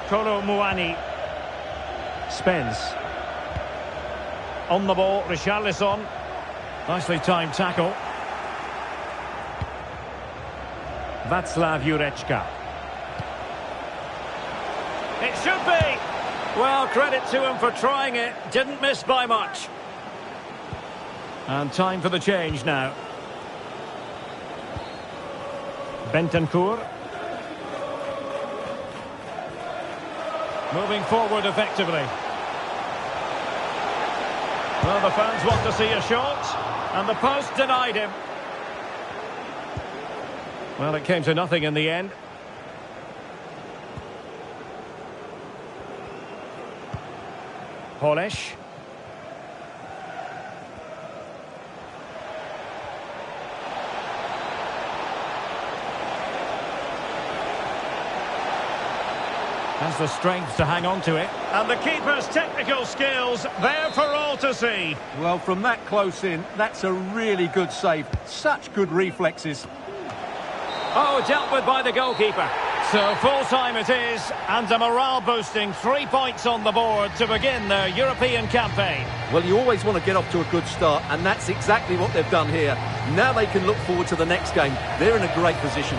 Kolo Muani. Spence. On the ball, Richarlison. Nicely timed tackle. Václav Jurečka. It should be! Well, credit to him for trying it. Didn't miss by much. And time for the change now. Bentancur. Moving forward effectively. Well, the fans want to see a shot, and the post denied him. Well, it came to nothing in the end. Polish. Has the strength to hang on to it. And the keeper's technical skills there for all to see. Well, from that close in, that's a really good save. Such good reflexes. Oh, dealt with by the goalkeeper. So full-time it is, and a morale-boosting 3 points on the board to begin their European campaign. Well, you always want to get off to a good start, and that's exactly what they've done here. Now they can look forward to the next game. They're in a great position.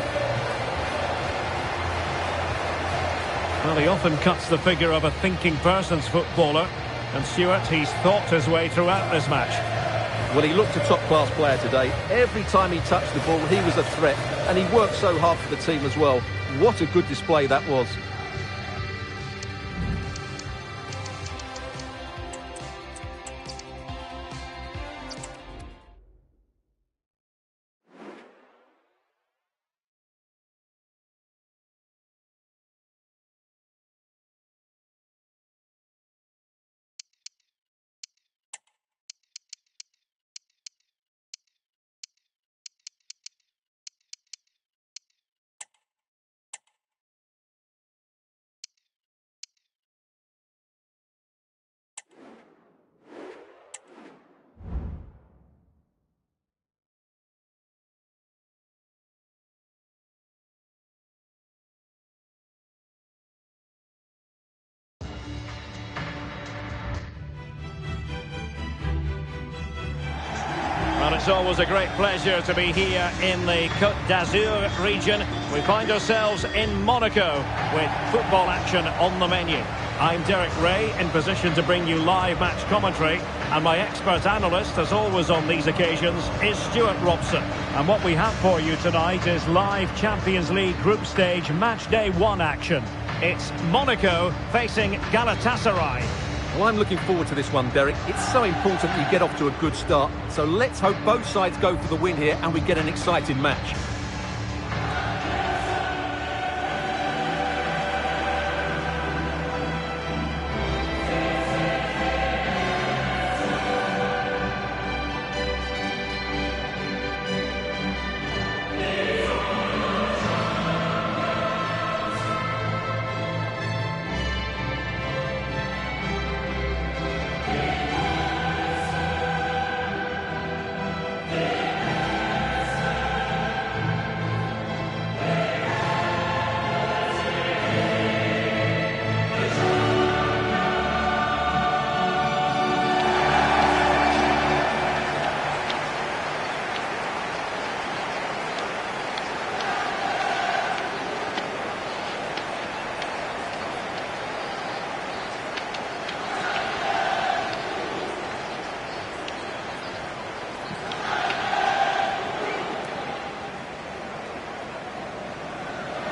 Well, he often cuts the figure of a thinking person's footballer, and Stuart, he's thought his way throughout this match. Well, he looked a top-class player today. Every time he touched the ball, he was a threat, and he worked so hard for the team as well. What a good display that was. Well, it's always a great pleasure to be here in the Côte d'Azur region. We find ourselves in Monaco with football action on the menu. I'm Derek Ray, in position to bring you live match commentary, and my expert analyst, as always on these occasions, is Stuart Robson. And what we have for you tonight is live Champions League group stage match day 1 action. It's Monaco facing Galatasaray. Well, I'm looking forward to this one, Derek. It's so important that you get off to a good start. So let's hope both sides go for the win here and we get an exciting match.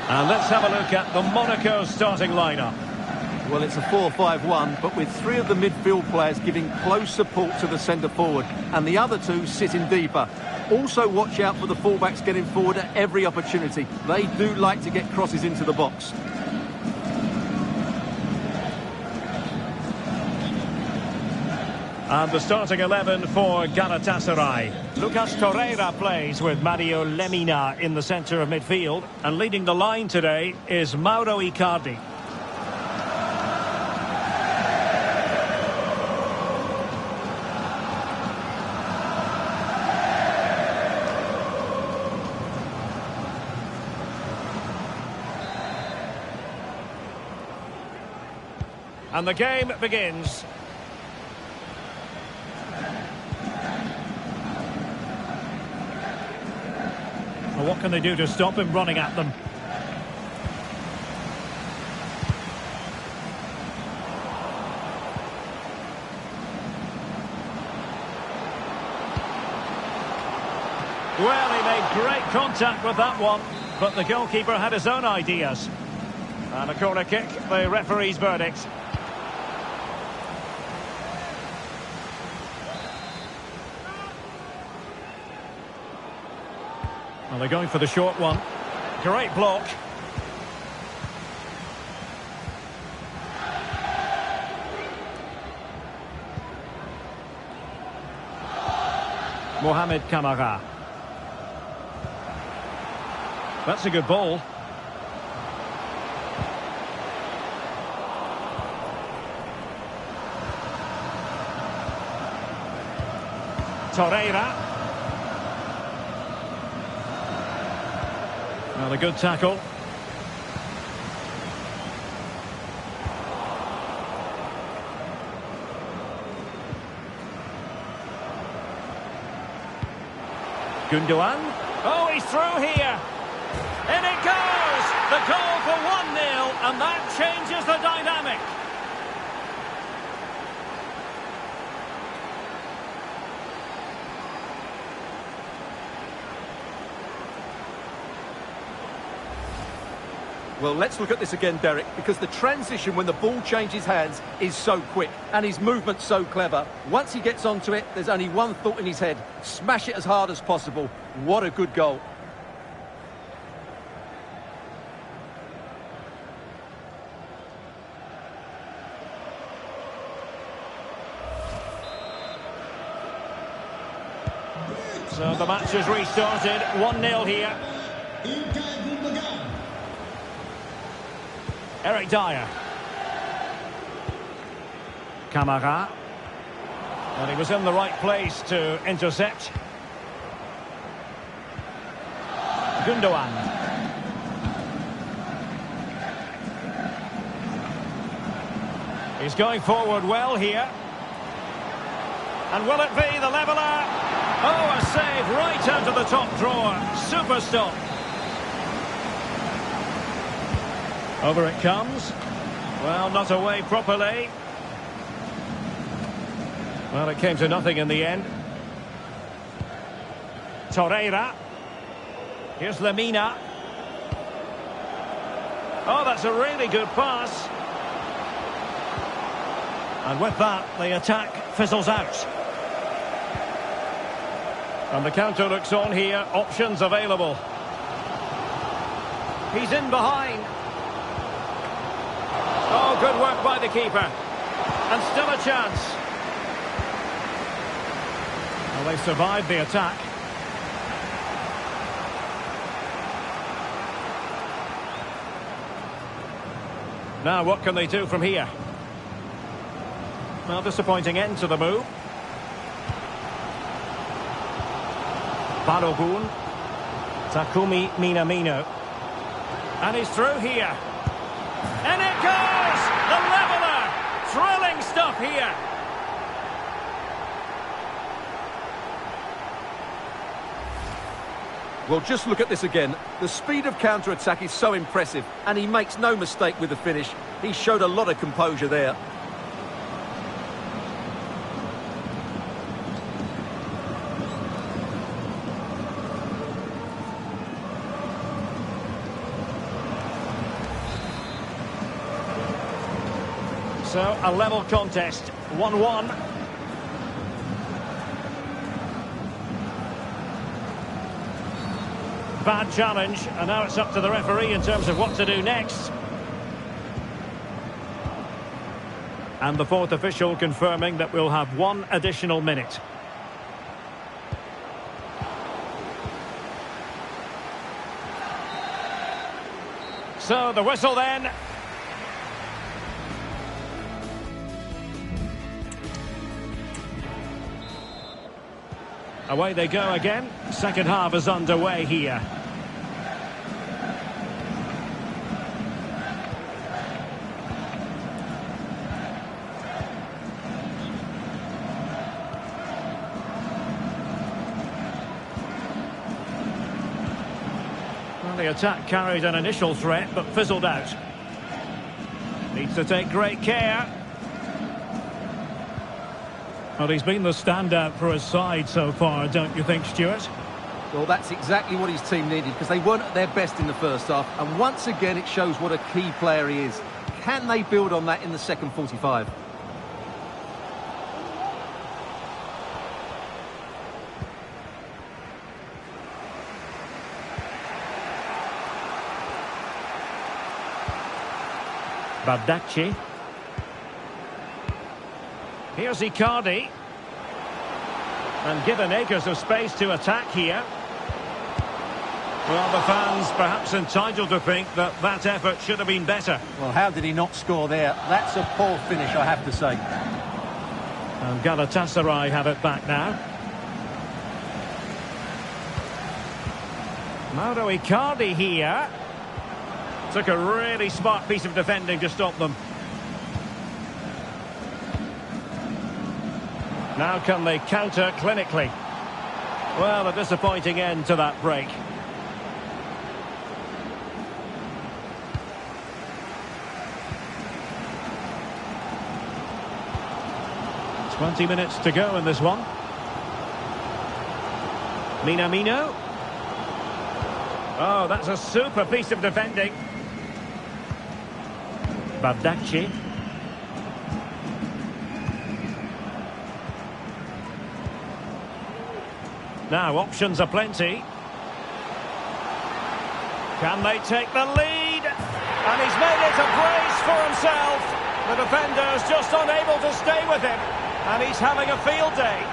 And let's have a look at the Monaco starting lineup. Well, it's a 4-5-1, but with 3 of the midfield players giving close support to the centre forward, and the other 2 sitting deeper. Also watch out for the fullbacks getting forward at every opportunity. They do like to get crosses into the box. And the starting 11 for Galatasaray. Lucas Torreira plays with Mario Lemina in the centre of midfield. And leading the line today is Mauro Icardi. And the game begins. Well, what can they do to stop him running at them? Well, he made great contact with that one, but the goalkeeper had his own ideas. And a corner kick, the referee's verdict. Well, they're going for the short one. Great block. Mohamed Kamara. That's a good ball. Torreira. Well, a good tackle. Gundogan. Oh, he's through here. In it goes! The goal for 1-0, and that changes the dynamic. Well, let's look at this again, Derek, because the transition when the ball changes hands is so quick and his movement's so clever. Once he gets onto it, there's only one thought in his head: smash it as hard as possible. What a good goal. So the match has restarted, 1-0 here. Eric Dyer. Camara. And he was in the right place to intercept. Gundogan. He's going forward well here. And will it be the leveller? Oh, a save right out of the top drawer. Super stop. Over it comes. Well, not away properly. Well, it came to nothing in the end. Torreira. Here's Lemina. Oh, that's a really good pass. And with that, the attack fizzles out. And the counter looks on here. Options available. He's in behind. Oh, good work by the keeper. And still a chance. Well, they survived the attack. Now, what can they do from here? Well, disappointing end to the move. Balogun. Takumi Minamino. And he's through here. And it goes! The leveller! Thrilling stuff here. Well, just look at this again. The speed of counter-attack is so impressive, and he makes no mistake with the finish. He showed a lot of composure there. So, a level contest, 1-1. Bad challenge, and now it's up to the referee in terms of what to do next. And the fourth official confirming that we'll have one additional minute. So, the whistle then. Away they go again. Second half is underway here. Well, the attack carried an initial threat but fizzled out. Needs to take great care. Well, he's been the standout for his side so far, don't you think, Stuart? Well, that's exactly what his team needed, because they weren't at their best in the first half. And once again, it shows what a key player he is. Can they build on that in the second 45? Bardacci. Here's Icardi. And given acres of space to attack here. Well, the fans perhaps entitled to think that that effort should have been better. Well, how did he not score there? That's a poor finish, I have to say. And Galatasaray have it back now. Mauro Icardi here. Took a really smart piece of defending to stop them. Now can they counter clinically? Well, a disappointing end to that break. "20 minutes to go in this one. Minamino. Oh, that's a super piece of defending. Bardacci. Now options are plenty. Can they take the lead? And he's made it a brace for himself. The defender's just unable to stay with him. And he's having a field day.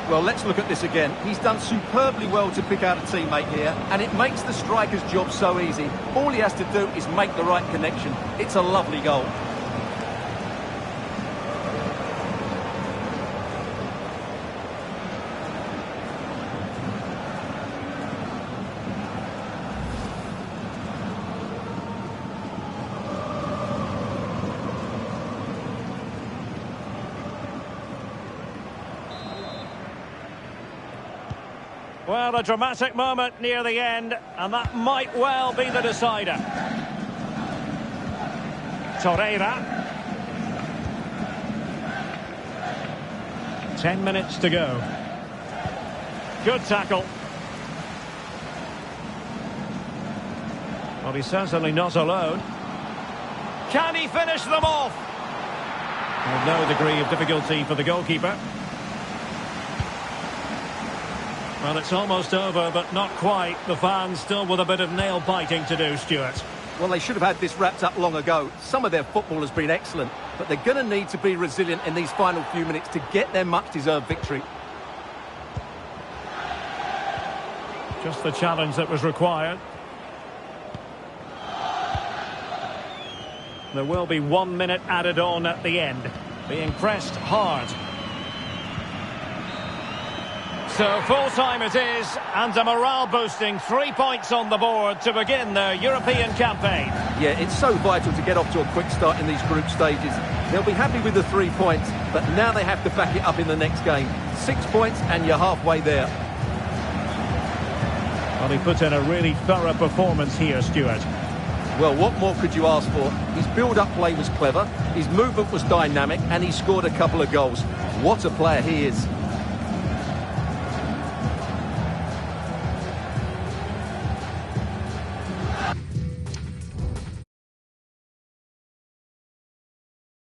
Well, let's look at this again. He's done superbly well to pick out a teammate here, and it makes the striker's job so easy. All he has to do is make the right connection. It's a lovely goal. Well, a dramatic moment near the end, and that might well be the decider. Torreira. 10 minutes to go. Good tackle. Well, he's certainly not alone. Can he finish them off? With no degree of difficulty for the goalkeeper. Well, it's almost over, but not quite. The fans still with a bit of nail-biting to do, Stuart. Well, they should have had this wrapped up long ago. Some of their football has been excellent, but they're going to need to be resilient in these final few minutes to get their much-deserved victory. Just the challenge that was required. There will be 1 minute added on at the end. Being pressed hard. So full-time it is, and a morale-boosting 3 points on the board to begin their European campaign. Yeah, it's so vital to get off to a quick start in these group stages. They'll be happy with the 3 points, but now they have to back it up in the next game. 6 points and you're halfway there. Well, he put in a really thorough performance here, Stuart. Well, what more could you ask for? His build-up play was clever, his movement was dynamic, and he scored a couple of goals. What a player he is.